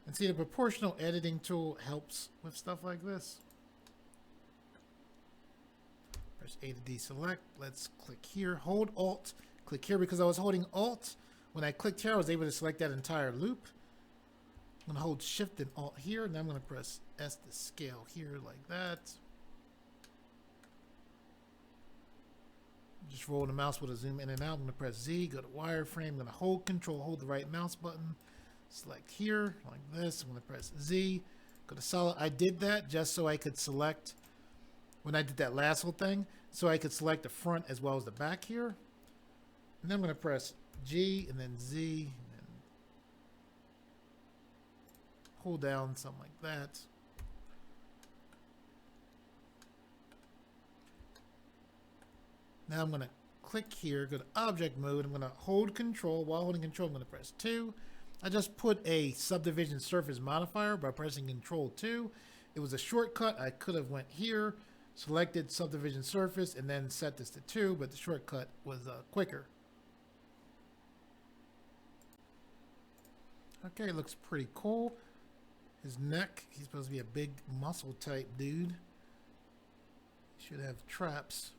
And see, the proportional editing tool helps with stuff like this. Press A to deselect. Let's click here. Hold Alt. Click here because I was holding Alt. When I clicked here, I was able to select that entire loop. I'm going to hold Shift and Alt here. And then I'm going to press S to scale here like that. Just roll the mouse with a zoom in and out. I'm going to press Z, go to wireframe. I'm going to hold Control, hold the right mouse button. Select here like this. I'm going to press Z, go to solid. I did that just so I could select, when I did that last whole thing, so I could select the front as well as the back here. And then I'm going to press G and then Z and then hold down something like that. Now I'm going to click here, go to object mode. I'm going to hold Control. While holding Control, I'm going to press 2. I just put a subdivision surface modifier by pressing Control 2. It was a shortcut. I could have went here, selected subdivision surface, and then set this to 2, but the shortcut was quicker. Okay, looks pretty cool. His neck, he's supposed to be a big muscle type dude. He should have traps.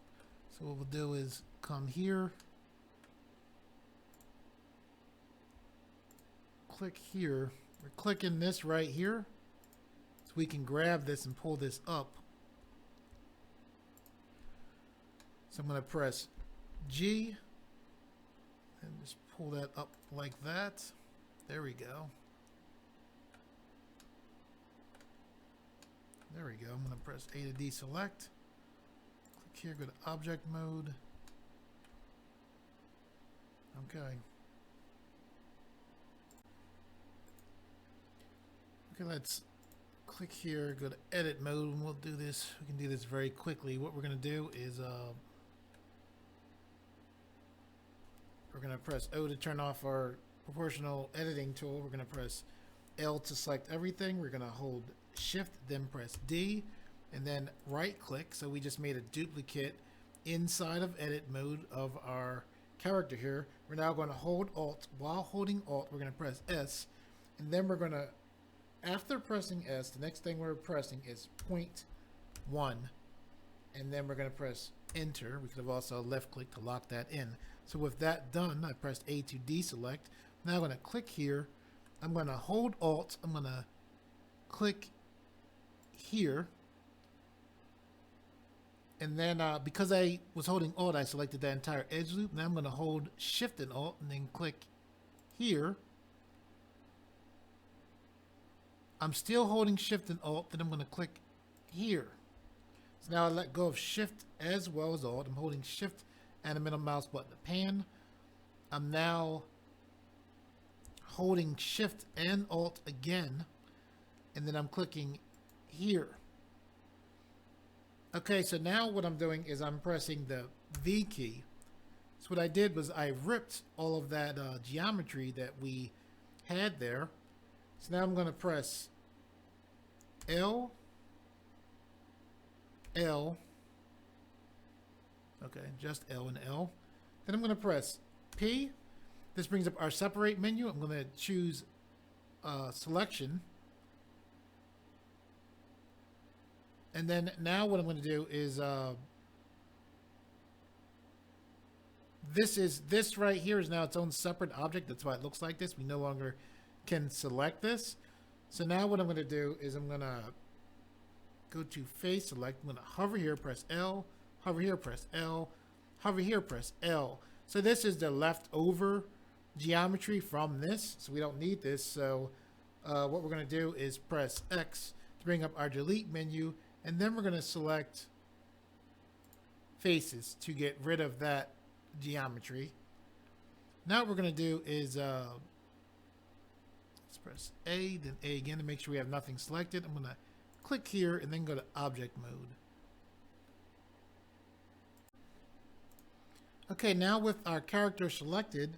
So what we'll do is come here, click here. We're clicking this right here so we can grab this and pull this up. So I'm going to press G and just pull that up like that. There we go. There we go. I'm going to press A to deselect. Click here, go to object mode. Okay. Okay, let's click here, go to edit mode, and we'll do this. We can do this very quickly. What we're going to do is we're going to press O to turn off our proportional editing tool. We're going to press L to select everything. We're going to hold Shift, then press D, and then right click. So we just made a duplicate inside of edit mode of our character here. We're now going to hold Alt. While holding Alt, we're going to press S, and then we're going to, after pressing S, the next thing we're pressing is 0.1, and then we're going to press Enter. We could have also left click to lock that in. So with that done, I pressed A to deselect. Now I'm going to click here. I'm going to hold Alt. I'm going to click here. And then because I was holding Alt, I selected that entire edge loop. Now I'm going to hold Shift and Alt and then click here. I'm still holding Shift and Alt, then I'm going to click here. So now I let go of Shift as well as Alt. I'm holding Shift and the middle mouse button to pan. I'm now holding Shift and Alt again, and then I'm clicking here. Okay, so now what I'm doing is I'm pressing the V key. So what I did was I ripped all of that geometry that we had there. So now I'm going to press L, L, okay, just L and L. Then I'm going to press P. This brings up our separate menu. I'm going to choose selection. And then now what I'm going to do is this right here is now its own separate object. That's why it looks like this. We no longer can select this. So now what I'm going to do is I'm going to go to face select. I'm going to hover here, press L, hover here, press L, hover here, press L. So this is the leftover geometry from this. So we don't need this. So what we're going to do is press X to bring up our delete menu. And then we're going to select faces to get rid of that geometry. Now what we're going to do is let's press A, then A again to make sure we have nothing selected. I'm going to click here and then go to object mode. Okay, now with our character selected,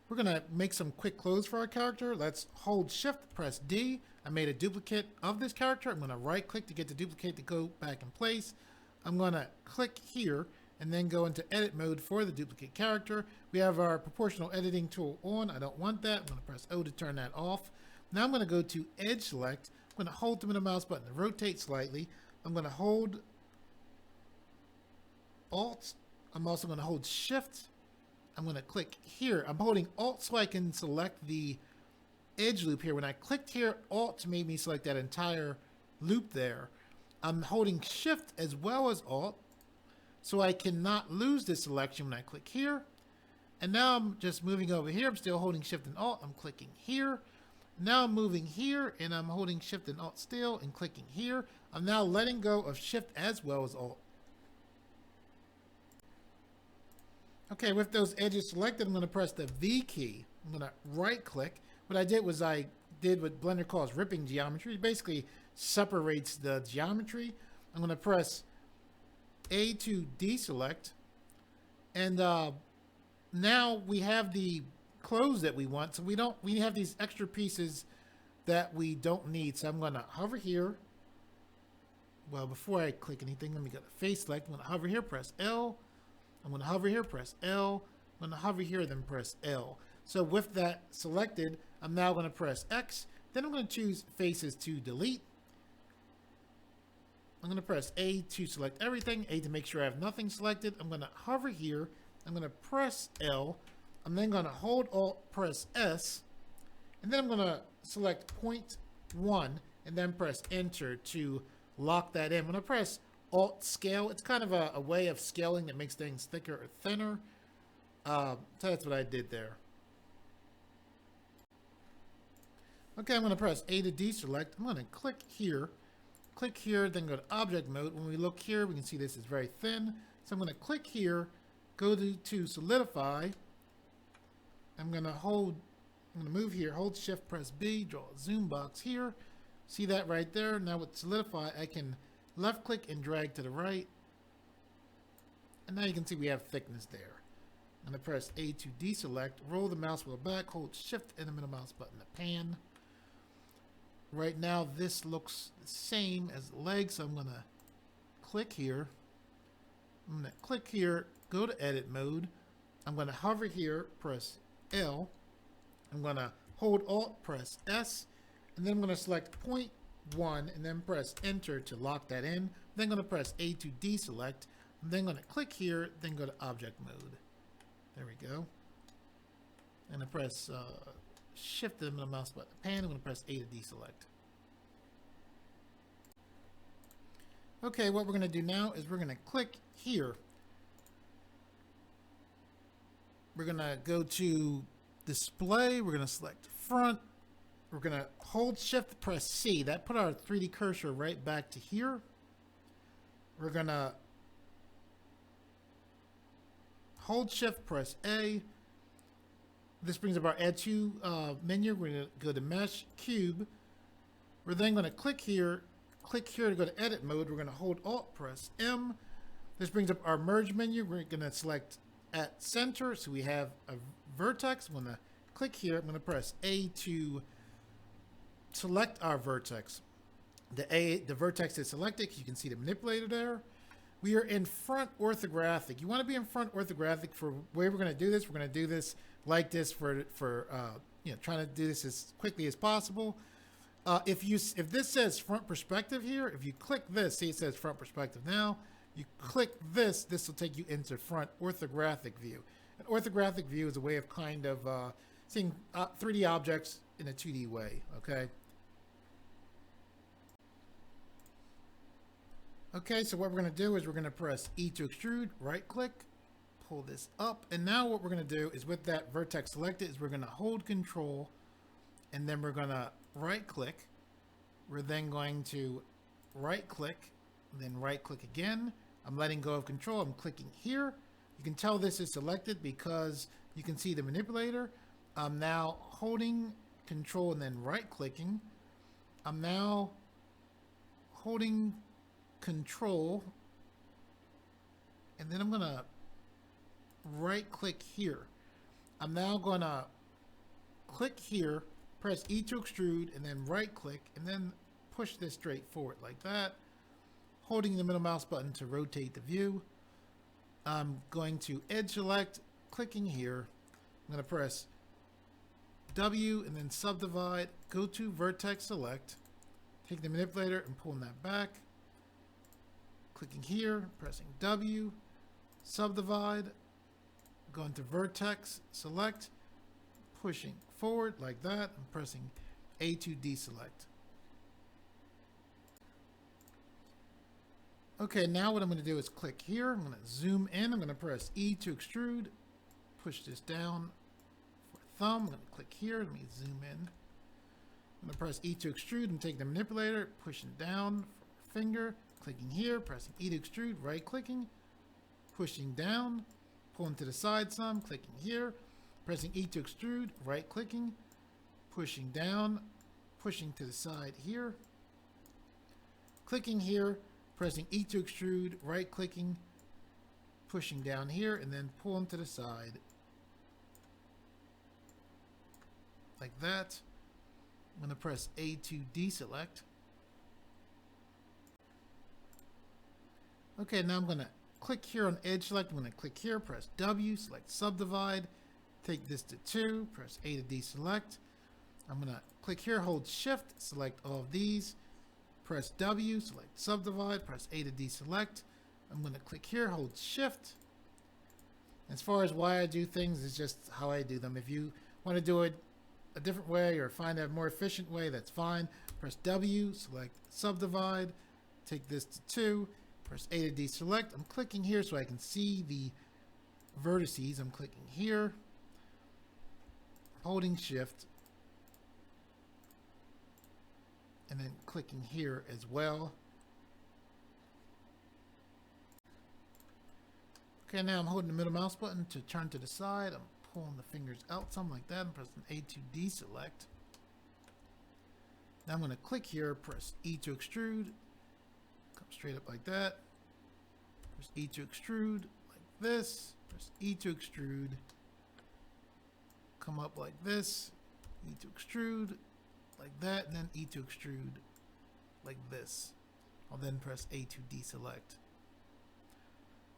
we're gonna make some quick clothes for our character. Let's hold shift, press D. I made a duplicate of this character. I'm gonna right click to get the duplicate to go back in place. I'm gonna click here and then go into edit mode for the duplicate character. We have our proportional editing tool on. I don't want that. I'm gonna press O to turn that off. Now I'm gonna go to edge select. I'm gonna hold the middle mouse button to rotate slightly. I'm gonna hold Alt. I'm also gonna hold shift. I'm going to click here. I'm holding Alt so I can select the edge loop here. When I clicked here, Alt made me select that entire loop there. I'm holding Shift as well as Alt so I cannot lose this selection when I click here. And now I'm just moving over here. I'm still holding Shift and Alt. I'm clicking here. Now I'm moving here and I'm holding Shift and Alt still and clicking here. I'm now letting go of Shift as well as Alt. Okay, with those edges selected, I'm going to press the V key. I'm going to right click. What I did was I did what Blender calls ripping geometry. It basically separates the geometry. I'm going to press A to deselect. And now we have the clothes that we want. So we have these extra pieces that we don't need. So I'm going to hover here. Well, before I click anything, let me go to face select. I'm going to hover here, press L. I'm going to hover here, press L. I'm going to hover here, then press L. So with that selected, I'm now going to press X. Then I'm going to choose faces to delete. I'm going to press A to select everything, A to make sure I have nothing selected. I'm going to hover here. I'm going to press L. I'm then going to hold Alt, press S. And then I'm going to select point 1 and then press Enter to lock that in. When I press Alt scale, it's kind of a way of scaling that makes things thicker or thinner. So that's what I did there. Okay, I'm going to press A to deselect. I'm going to click here, then go to object mode. When we look here, we can see this is very thin. So I'm going to click here, go to solidify. I'm going to move here, hold shift, press B, draw a zoom box here. See that right there? Now with solidify, I can left click and drag to the right. And now you can see we have thickness there. I'm going to press A to deselect, roll the mouse wheel back, hold shift and the middle mouse button to pan. Right now this looks the same as the leg, so I'm going to click here. I'm going to click here, go to edit mode. I'm going to hover here, press L. I'm going to hold Alt, press S, and then I'm going to select point 1 and then press Enter to lock that in. Then going to press A to deselect. I'm then going to click here, then go to object mode. There we go. I'm going to press Shift and the mouse button pan. I'm going to press A to deselect. Okay, what we're going to do now is we're going to click here. We're going to go to display. We're going to select front. We're going to hold shift, press C. That put our 3D cursor right back to here. We're going to hold shift, press A. This brings up our add to menu. We're going to go to mesh, cube. We're then going to click here to go to edit mode. We're going to hold Alt, press M. This brings up our merge menu. We're going to select at center. So we have a vertex. I'm going to click here. I'm going to press A to select our vertex. The vertex is selected. You can see the manipulator there. We are in front orthographic. You want to be in front orthographic for where we're going to do this. We're going to do this like this for trying to do this as quickly as possible. If this says front perspective here, if you click this, see it says front perspective now. You click this, this will take you into front orthographic view. An orthographic view is a way of kind of seeing 3D objects in a 2D way. Okay. Okay, so what we're going to do is we're going to press E to extrude, right click, pull this up, and now what we're going to do is with that vertex selected is we're going to hold control and then we're going to right click. We're then going to right click, then right click again. I'm letting go of control. I'm clicking here. You can tell this is selected because you can see the manipulator. I'm now holding control and then right clicking. I'm now holding control and then I'm gonna right click here. I'm now going to click here, press E to extrude, and then right click, and then push this straight forward like that, holding the middle mouse button to rotate the view. I'm going to edge select, clicking here. I'm going to press W and then subdivide, go to vertex select, take the manipulator and pulling that back, clicking here, pressing W, subdivide, going to vertex select, pushing forward like that, and pressing A to deselect. Okay, now what I'm going to do is click here. I'm going to zoom in. I'm going to press E to extrude, push this down for a thumb. I'm going to click here. Let me zoom in. I'm going to press E to extrude and take the manipulator, pushing down for a finger, clicking here, pressing E to extrude, right clicking, pushing down, pulling to the side some, clicking here, pressing E to extrude, right clicking, pushing down, pushing to the side here, clicking here, pressing E to extrude, right clicking, pushing down here, and then pulling to the side like that. I'm going to press A to deselect. Okay, now I'm going to click here on edge select. I'm going to click here, press W, select subdivide, take this to 2, press A to deselect. I'm going to click here, hold shift, select all of these, press W, select subdivide, press A to deselect. I'm going to click here, hold shift. As far as why I do things, it's just how I do them. If you want to do it a different way or find a more efficient way, that's fine. Press W, select subdivide, take this to 2, press A to deselect. I'm clicking here so I can see the vertices. I'm clicking here, holding shift, and then clicking here as well. Okay, now I'm holding the middle mouse button to turn to the side. I'm pulling the fingers out, something like that. I'm pressing A to deselect. Now I'm going to click here, press E to extrude, come straight up like that. Press E to extrude like this. Press E to extrude, come up like this. E to extrude like that, and then E to extrude like this. I'll then press A to deselect.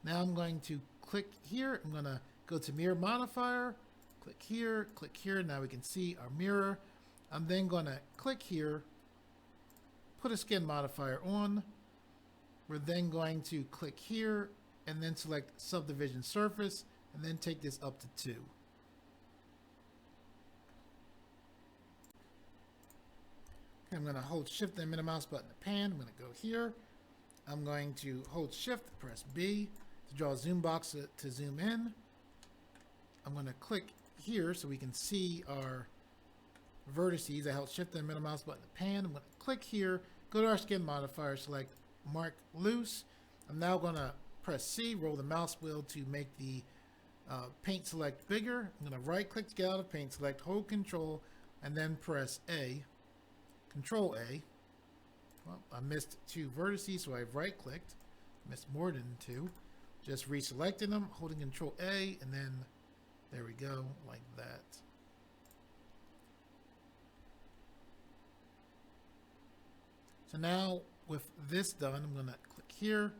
Now I'm going to click here. I'm going to go to mirror modifier, click here, click here. Now we can see our mirror. I'm then going to click here, put a skin modifier on. We're then going to click here and then select subdivision surface and then take this up to 2. I'm going to hold shift and middle mouse button to pan. I'm going to go here. I'm going to hold shift, press B to draw a zoom box to zoom in. I'm going to click here so we can see our vertices. I held shift and middle mouse button to pan. I'm going to click here, go to our skin modifier, select mark loose. I'm now going to press C, roll the mouse wheel to make the paint select bigger. I'm going to right click to get out of paint select, hold control, and then press A. Control A. Well, I missed 2 vertices, so I've right clicked. Missed more than 2. Just reselecting them, holding Control A, and then there we go, like that. So now with this done, I'm going to click here.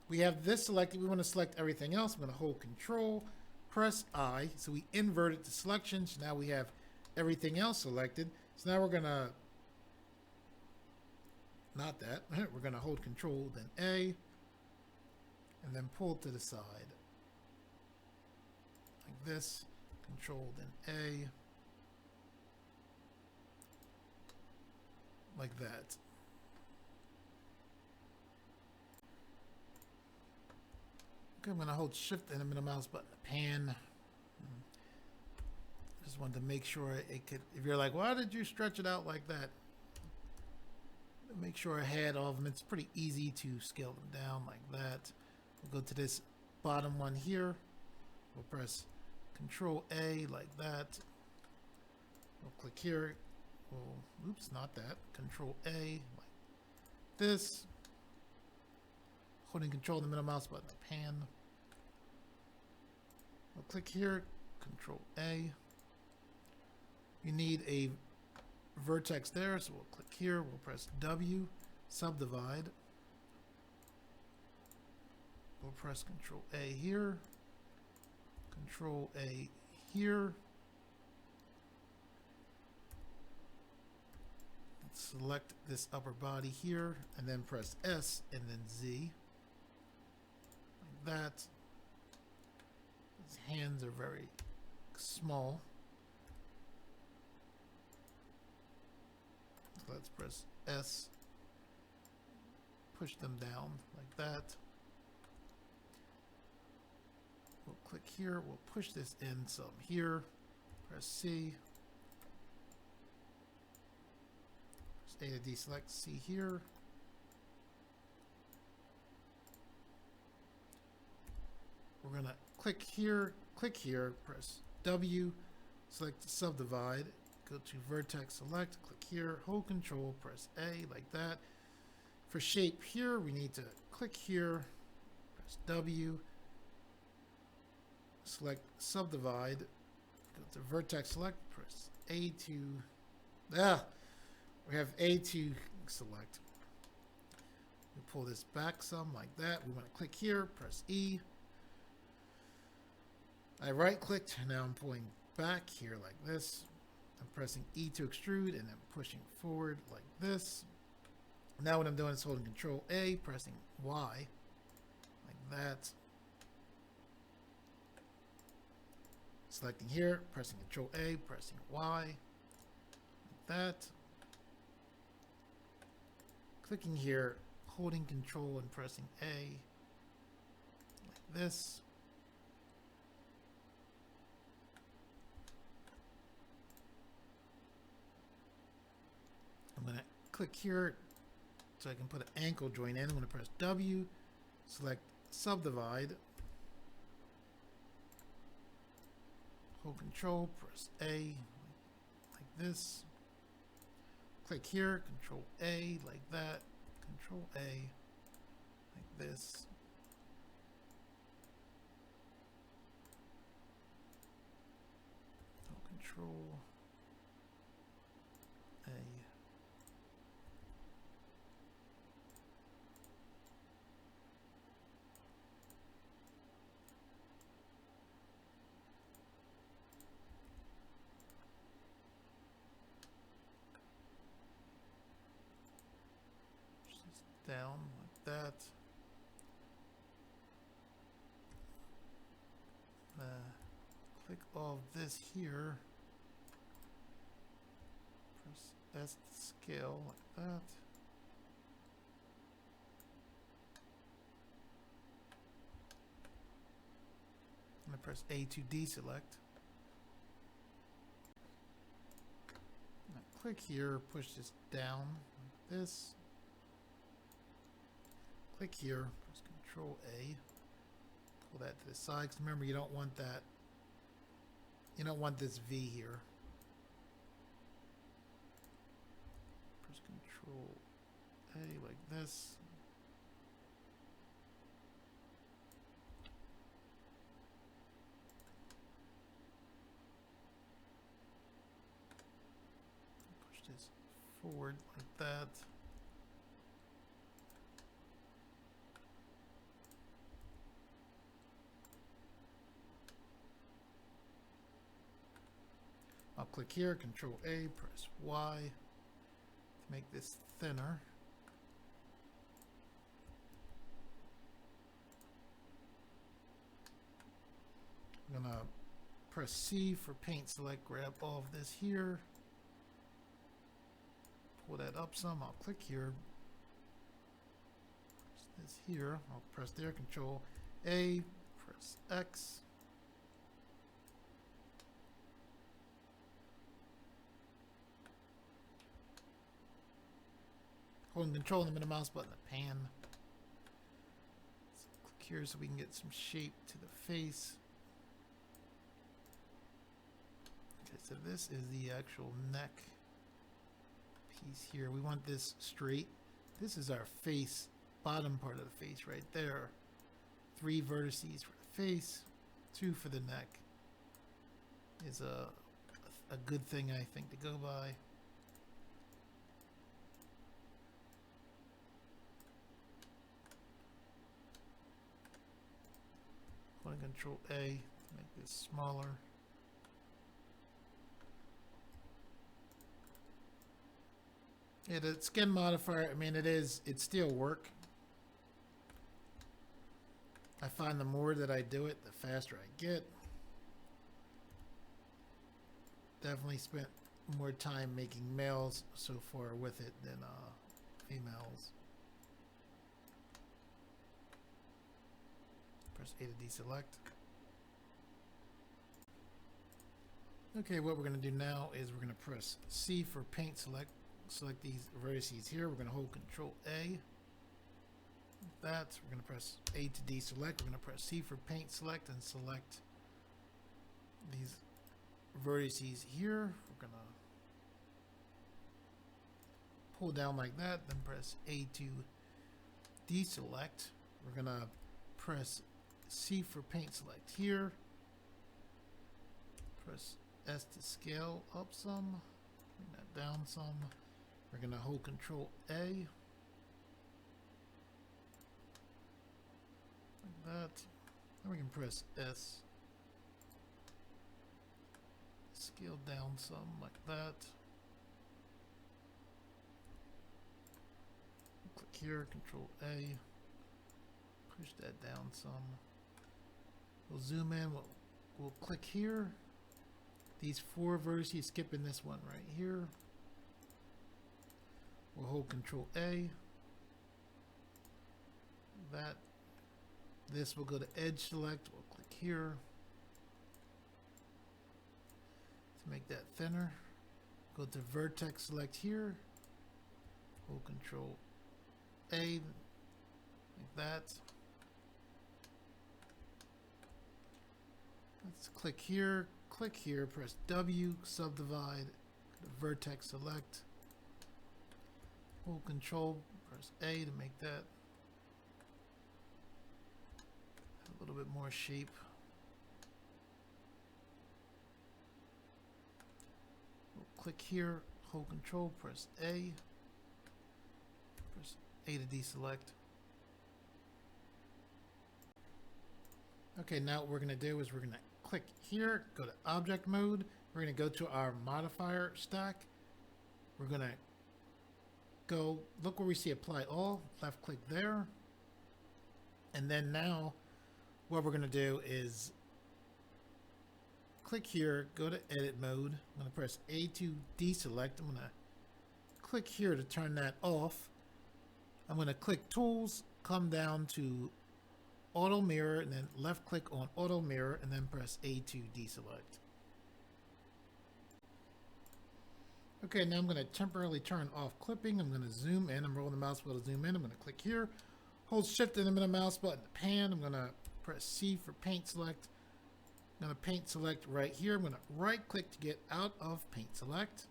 We have this selected. We want to select everything else. I'm going to hold Control, press I. So we inverted the selection. So now we have everything else selected. So now we're going to, not that, we're going to hold Control, then A, and then pull to the side. Like this, Control, then A, like that. Okay, I'm going to hold Shift and the middle mouse button to pan. Just wanted to make sure it could, if you're like, why did you stretch it out like that? Make sure I had all of them. It's pretty easy to scale them down like that. We'll go to this bottom one here. We'll press Control A like that. We'll click here. We'll, oops, not that. Control A like this. Holding Control the middle mouse button to pan. We'll click here, Control A. You need a vertex there, so we'll click here, we'll press W, subdivide. We'll press Control A here, Control A here. Let's select this upper body here, and then press S and then Z. Like that. His hands are very small. So let's press S. Push them down like that. We'll click here. We'll push this in some here. Press C. Press A to deselect. C here. We're going to click here, press W, select subdivide, go to vertex select, click here, hold Control, press A like that. For shape here, we need to click here, press W, select subdivide, go to vertex select, press A to, we have A to select. We pull this back some like that. We want to click here, press E. I right clicked, now I'm pulling back here like this. I'm pressing E to extrude and then pushing forward like this. Now what I'm doing is holding Control A, pressing Y like that. Selecting here, pressing Control A, pressing Y like that. Clicking here, holding Control and pressing A like this. I'm going to click here so I can put an ankle joint in. I'm going to press W, select subdivide, hold Control, press A like this. Click here, Control A like that, Control A like this. Hold Control A. Down like that. Click all of this here. Press S to scale like that. I'm going to press A to deselect. Now click here, push this down like this. Click here, press Control A, pull that to the side, because remember you don't want that, you don't want this V here. Press Control A like this. Push this forward like that. I'll click here, Control A, press Y to make this thinner. I'm gonna press C for paint select, grab all of this here, pull that up some, I'll click here, press this here, I'll press there, Control A, press X. Holding Control and the middle mouse button to pan. So click here so we can get some shape to the face. Okay, so this is the actual neck piece here. We want this straight. This is our face, bottom part of the face right there. 3 vertices for the face, 2 for the neck is a good thing, I think, to go by. Holding Control A to make this smaller. Yeah, the skin modifier, I mean, it's still work. I find the more that I do it, the faster I get. Definitely spent more time making males so far with it than females. Press A to deselect. Okay, what we're going to do now is we're going to press C for paint select. Select these vertices here. We're going to hold Control A. Like that. We're going to press A to deselect. We're going to press C for paint select and select these vertices here. We're going to pull down like that. Then press A to deselect. We're going to press C for paint select here. Press S to scale up some. Bring that down some. We're going to hold Control A. Like that. Then we can press S. Scale down some like that. Click here, Control A. Push that down some. We'll zoom in. We'll click here. These 4 vertices, skipping this one right here. We'll hold Control A. That. This will go to Edge Select. We'll click here to make that thinner. Go to Vertex Select here. Hold Control A like that. Let's click here. Click here. Press W. Subdivide. Go to Vertex Select. Hold Control, press A to make that a little bit more shape. We'll click here, hold Control, press A to deselect. Okay, now what we're going to do is we're going to click here, go to Object Mode. We're going to go to our modifier stack. We're going to go look where we see Apply All, left click there, and then now what we're going to do is click here, go to Edit Mode. I'm going to press A to deselect. I'm going to click here to turn that off. I'm going to click Tools, come down to Auto Mirror, and then left click on Auto Mirror, and then press A to deselect. Okay, now I'm going to temporarily turn off clipping. I'm going to zoom in. I'm rolling the mouse wheel to zoom in. I'm going to click here. Hold Shift and the middle mouse button to pan. I'm going to press C for paint select. I'm going to paint select right here. I'm going to right click to get out of paint select.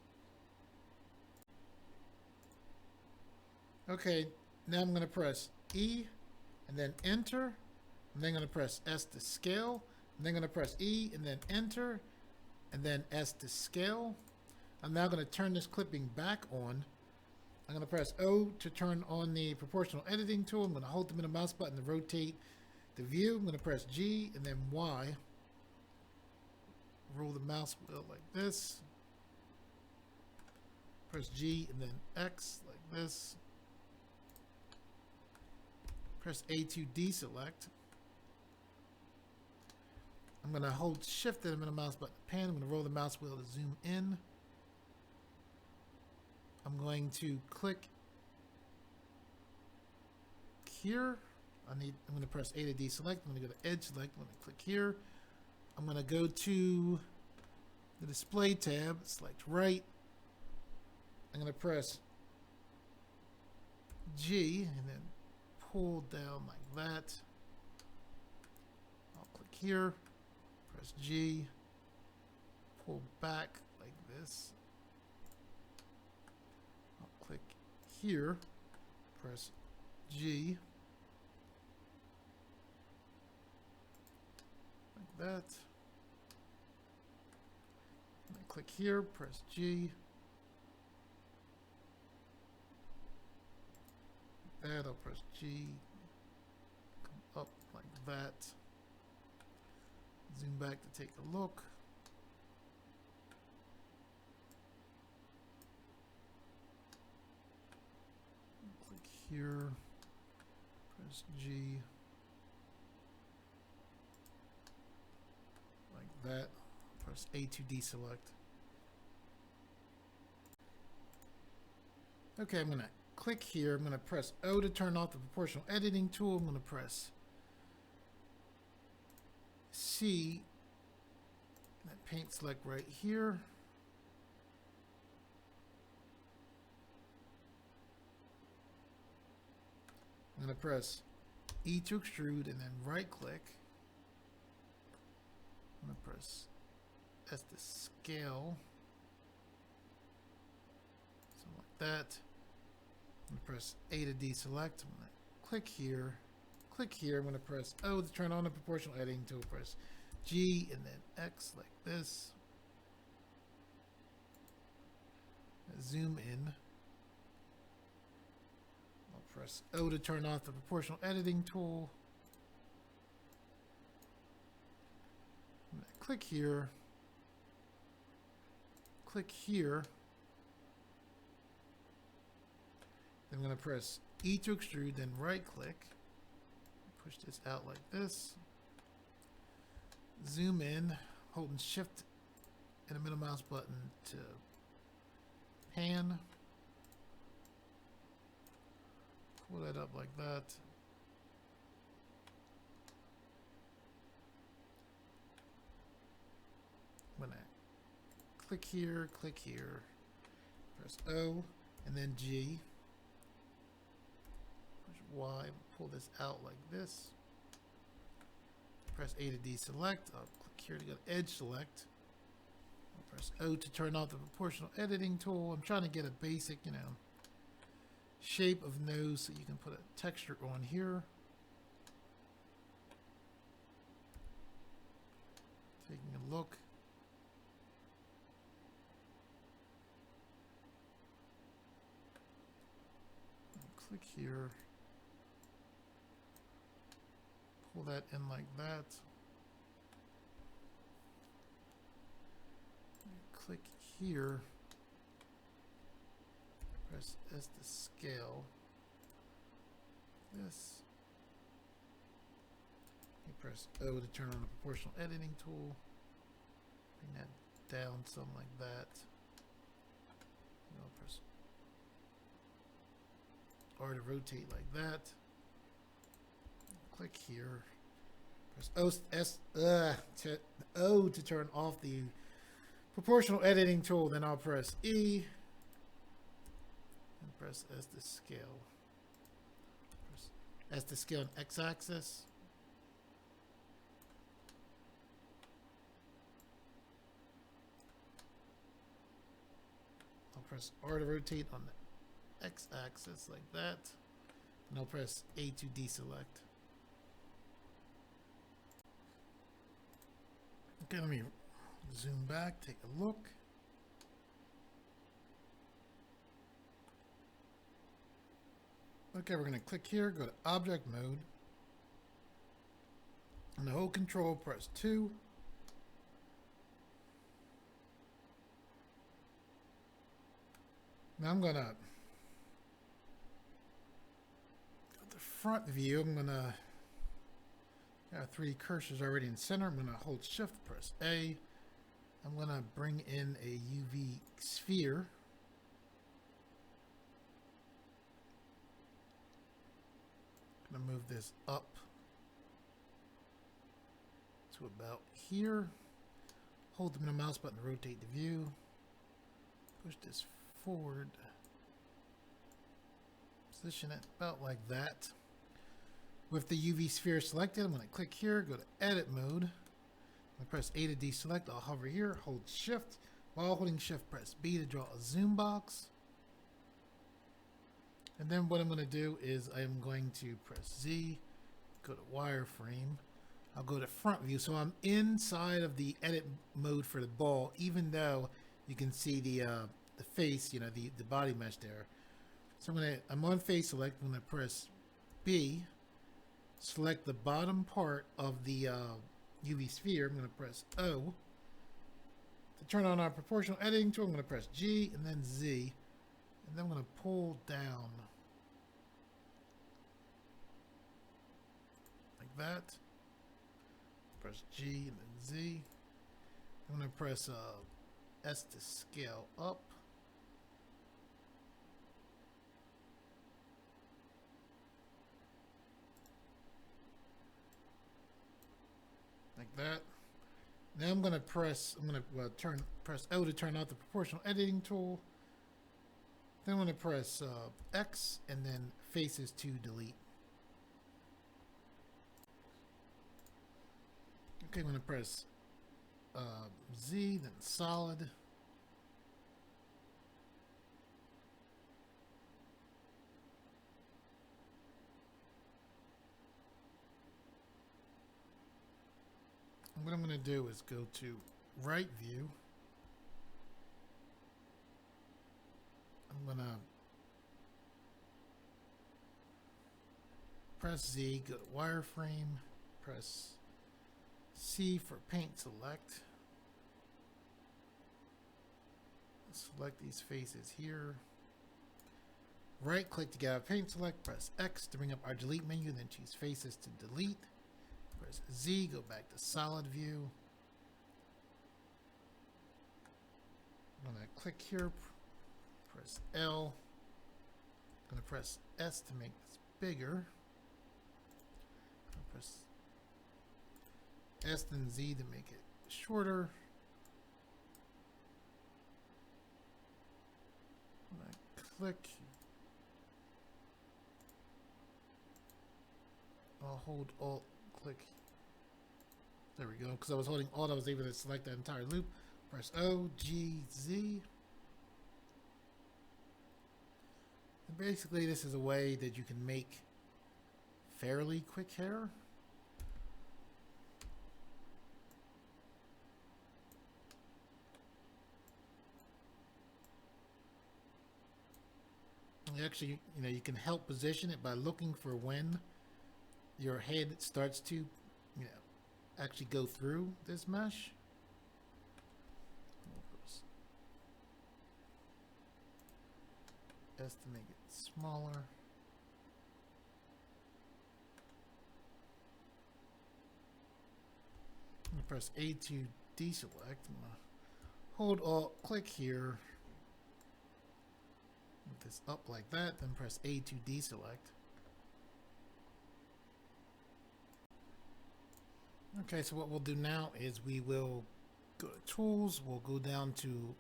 Okay, now I'm going to press E and then enter. And then I'm going to press S to scale. And then I'm going to press E and then enter. And then S to scale. I'm now going to turn this clipping back on. I'm going to press O to turn on the proportional editing tool. I'm going to hold the middle mouse button to rotate the view. I'm going to press G and then Y. Roll the mouse wheel like this. Press G and then X like this. Press A to deselect. I'm going to hold Shift and the middle mouse button to pan. I'm going to roll the mouse wheel to zoom in. I'm going to click here. I'm going to press A to deselect. I'm going to go to Edge Select. I'm going to click here. I'm going to go to the Display tab, select right. I'm going to press G and then pull down like that. I'll click here, press G, pull back like this. I'll click here, press G, like that. And then click here, press G. That, I'll press G. Come up like that. Zoom back to take a look. Click here, press G. Like that. Press A to deselect. Okay, I'm going to click here. I'm going to press O to turn off the proportional editing tool. I'm going to press C, that paint select right here. I'm going to press E to extrude and then right click. I'm going to press S to scale. Something like that. I'm going to press A to deselect. I'm going to click here. Click here. I'm going to press O to turn on the proportional editing tool. Press G and then X like this. Zoom in. I'll press O to turn off the proportional editing tool. I'm going to click here. Click here. Then I'm going to press E to extrude, then right click. Push this out like this. Zoom in, holding shift and the middle mouse button to pan. Pull that up like that. I'm gonna click here, press O, and then G. Push Y, pull this out like this. Press A to deselect. I'll click here to go to edge select. I'll press O to turn off the proportional editing tool. I'm trying to get a basic, shape of nose so you can put a texture on here. Taking a look. Click here. Pull that in like that. Click here. Press S to scale. This. You press O to turn on the proportional editing tool. Bring that down something like that. I'll press R to rotate like that. Click here. Press O to turn off the proportional editing tool. Then I'll press E and press S to scale. Press S to scale on X-axis. I'll press R to rotate on the X-axis like that. And I'll press A to deselect. Okay, let me zoom back, take a look. Okay, we're going to click here, go to object mode. And hold control, press 2. Now I'm going to go to the front view. I'm going to got 3 cursors already in center. I'm going to hold shift, press A. I'm going to bring in a UV sphere. I'm going to move this up to about here. Hold the middle mouse button to rotate the view. Push this forward. Position it about like that. With the UV sphere selected, I'm going to click here, go to edit mode. I'm going to press A to deselect. I'll hover here, hold shift. While holding shift, press B to draw a zoom box. And then what I'm going to do is I'm going to press Z, go to wireframe. I'll go to front view. So I'm inside of the edit mode for the ball, even though you can see the face, you know, the body mesh there. So I'm on face select. I'm gonna press B, select the bottom part of the UV sphere. I'm gonna press O. To turn on our proportional editing tool, I'm gonna press G and then Z, and then I'm gonna pull down like that. Press G and then Z. I'm going to press S to scale up. Like that. Now I'm going to press O to turn out the proportional editing tool. Then I'm going to press X and then faces to delete. Okay, I'm going to press Z, then solid. And what I'm going to do is go to right view. I'm going to press Z, go to wireframe, press C for paint select. Select these faces here. Right click to get out of paint select, press X to bring up our delete menu, then choose faces to delete. Press Z, go back to solid view. I'm going to click here, press L. I'm going to press S to make this bigger. Press S then Z to make it shorter. When I click, I'll hold Alt, click. There we go. Because I was holding Alt, I was able to select that entire loop. Press O, G, Z. And basically, this is a way that you can make fairly quick hair. Actually, you know, you can help position it by looking for when your head starts to, you know, actually go through this mesh. S to make it smaller. I'm going to press A to deselect. I'm going to hold Alt, click here. Move this up like that, then press A to deselect. Okay, so what we'll do now is we will go to Tools, we'll go down to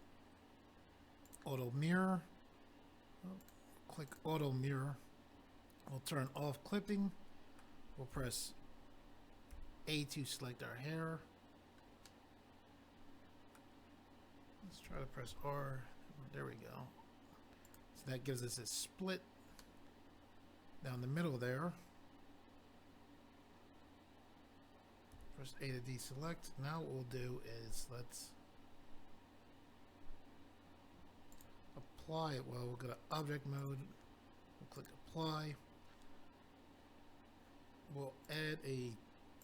Auto Mirror, click Auto Mirror, we'll turn off clipping, we'll press A to select our hair. Let's try to press R, there we go. So that gives us a split down the middle there. Press A to deselect. Now what we'll do is let's apply it. Well, we'll go to object mode. We'll click apply. We'll add a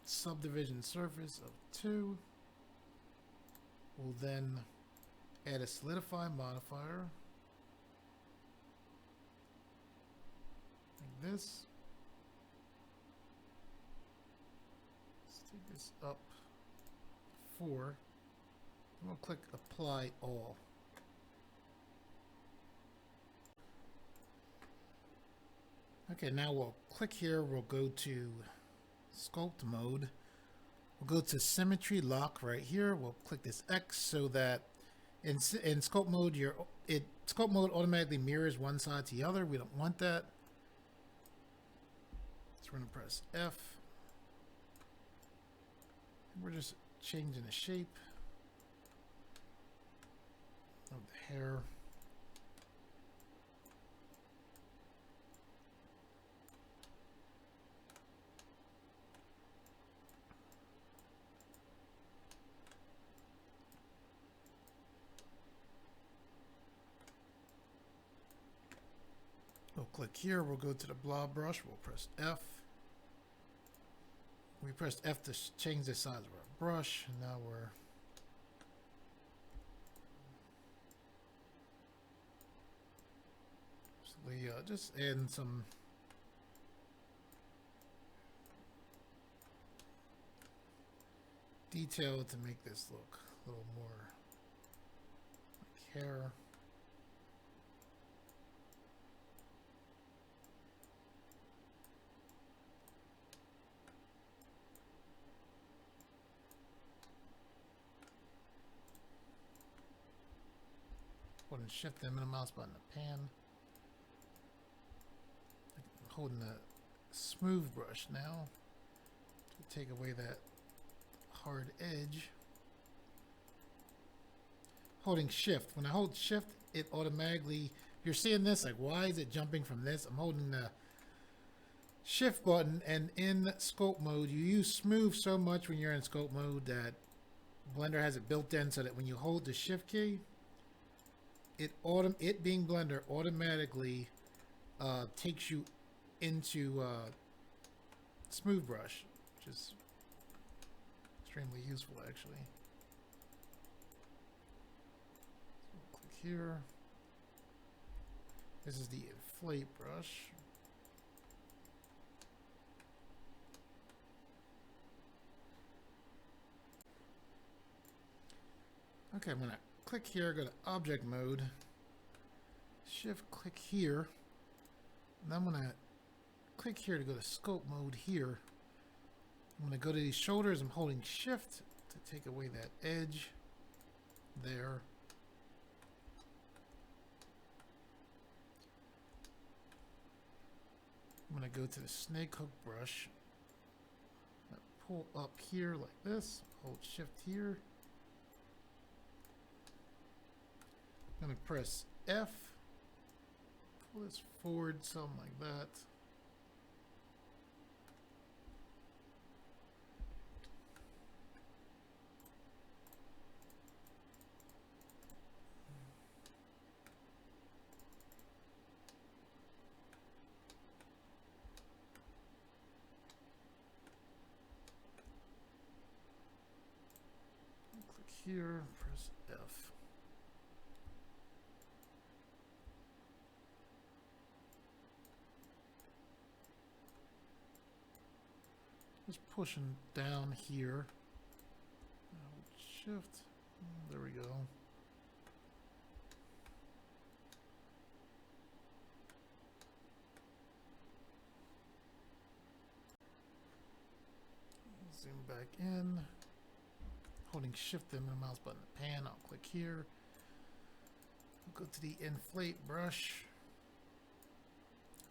subdivision surface of 2. We'll then add a solidify modifier. Like this. Let's take this up 4. And we'll click apply all. Okay, now we'll click here. We'll go to sculpt mode. We'll go to symmetry lock right here. We'll click this X so that in sculpt mode, sculpt mode automatically mirrors one side to the other. We don't want that. So we're going to press F. And we're just changing the shape of the hair. click here. We'll go to the blob brush. We'll press F. We pressed F to change the size of our brush. And now we're just adding some detail to make this look a little more like hair. Holding shift and mouse button to pan. Holding the smooth brush now to take away that hard edge. Holding shift. When I hold shift, it automatically, you're seeing this, like why is it jumping from this? I'm holding the shift button, and in scope mode, you use smooth so much when you're in scope mode that Blender has it built in so that when you hold the shift key, it being Blender automatically takes you into smooth brush, which is extremely useful actually. So we'll click here. This is the inflate brush. Okay, I'm gonna click here, go to object mode, shift click here, and I'm gonna click here to go to scope mode here. I'm gonna go to these shoulders, I'm holding shift to take away that edge there. I'm gonna go to the snake hook brush, pull up here like this, hold shift here. I'm going to press F, pull this forward, something like that. Click here, press F. Just pushing down here. Shift. There we go. Zoom back in. Holding shift and the mouse button to pan. I'll click here. I'll go to the inflate brush.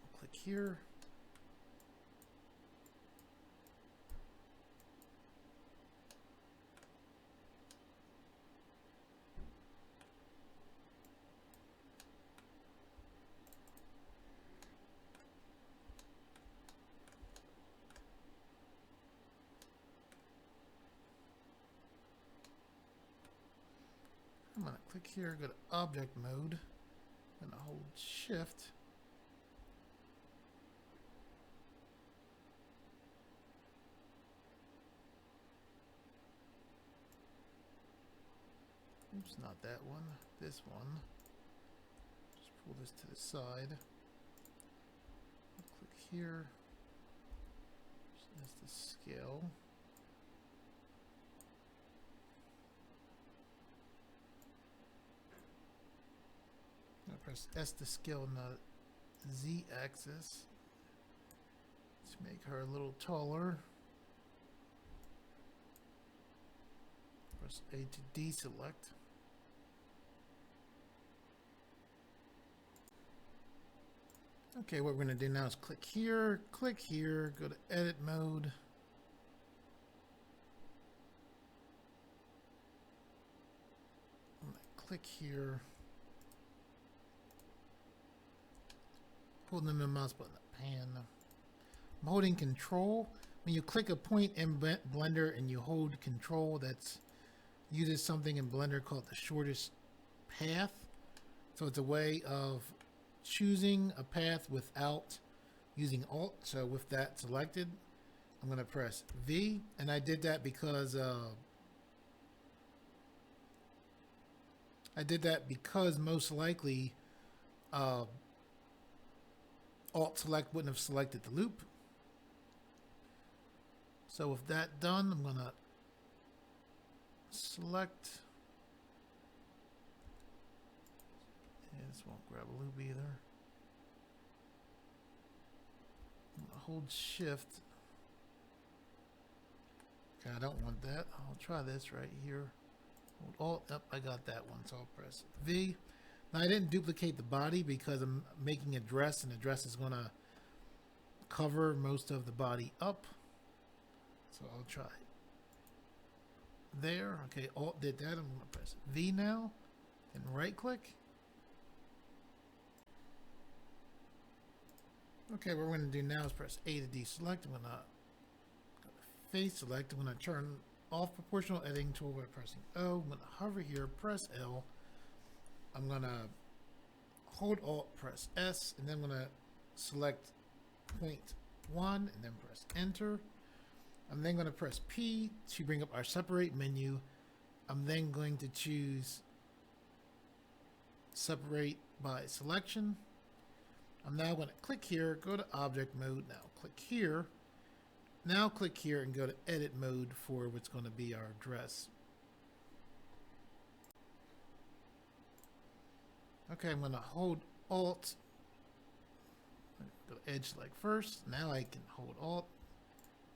I'll click here. I'm going to click here, go to object mode, and hold shift. Oops, not that one, this one. Just pull this to the side. I'll click here. That's the scale. Press S to scale on the Z axis. Let's make her a little taller. Press A to deselect. Okay, what we're going to do now is click here, go to edit mode. I'm going to click here. Holding the mouse button to pan. I'm holding control. When you click a point in Blender and you hold control, that's uses something in Blender called the shortest path. So it's a way of choosing a path without using Alt. So with that selected, I'm going to press V, and I did that because most likely Alt select wouldn't have selected the loop. So with that done, I'm going to select. Yeah, this won't grab a loop either. I'm going to hold Shift. Okay, I don't want that. I'll try this right here. Hold Alt. I got that one, so I'll press V. Now I didn't duplicate the body because I'm making a dress, and the dress is going to cover most of the body up. So I'll try there. Okay, Alt did that. I'm going to press V now and right click. Okay, what we're going to do now is press A to deselect. I'm going to face select. I'm going to turn off proportional editing tool by pressing O. I'm going to hover here, press L. I'm going to hold Alt, press S, and then I'm going to select point 1 and then press Enter. I'm then going to press P to bring up our separate menu. I'm then going to choose separate by selection. I'm now going to click here, go to object mode. Now click here. Now click here and go to edit mode for what's going to be our dress. Okay, I'm going to hold Alt. Go to edge select first. Now I can hold Alt.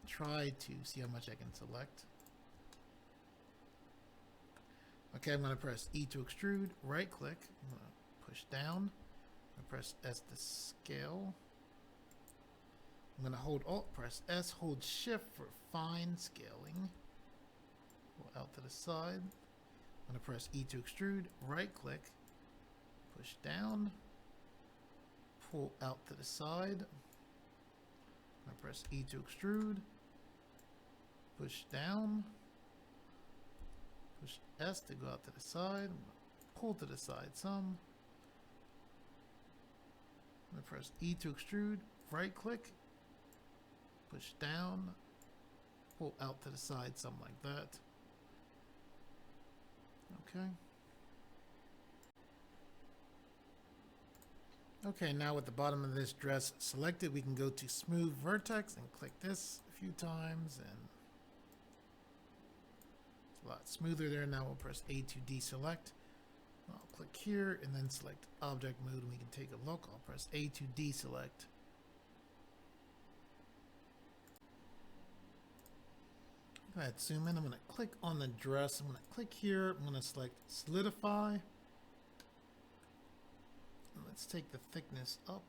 Try to see how much I can select. Okay, I'm going to press E to extrude, right click, I'm going to push down, I'm going to press S to scale. I'm going to hold Alt, press S, hold Shift for fine scaling. Go out to the side. I'm going to press E to extrude, right click, push down, pull out to the side. I'm going to press E to extrude, push down, push S to go out to the side, pull to the side some. I'm going to press E to extrude, right click, push down, pull out to the side some like that. Okay. Okay, now with the bottom of this dress selected, we can go to smooth vertex and click this a few times, and it's a lot smoother there. Now we'll press A to deselect. I'll click here and then select object mode, and we can take a look. I'll press A to deselect. Go ahead, zoom in. I'm going to click on the dress. I'm going to click here. I'm going to select solidify. Let's take the thickness up.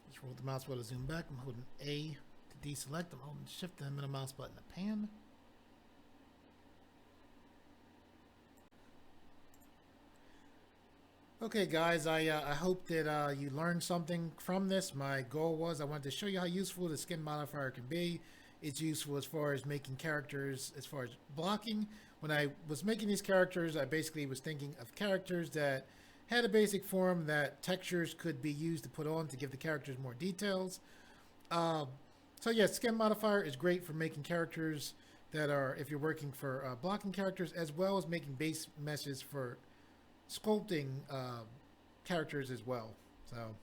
Just roll the mouse wheel to zoom back. I'm holding A to deselect. I'm holding Shift and the middle mouse button to pan. Okay guys, I hope that you learned something from this. My goal was I wanted to show you how useful the skin modifier can be. It's useful as far as making characters, as far as blocking. When I was making these characters, I basically was thinking of characters that had a basic form that textures could be used to put on to give the characters more details. So yeah, skin modifier is great for making characters that are, if you're working for blocking characters, as well as making base meshes for sculpting characters as well. So,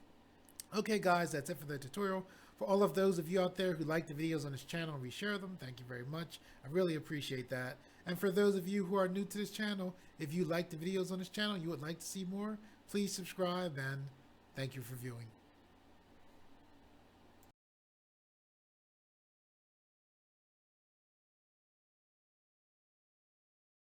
okay guys, that's it for the tutorial. For all of those of you out there who like the videos on this channel and reshare them, thank you very much. I really appreciate that. And for those of you who are new to this channel, if you like the videos on this channel, you would like to see more, please subscribe, and thank you for viewing.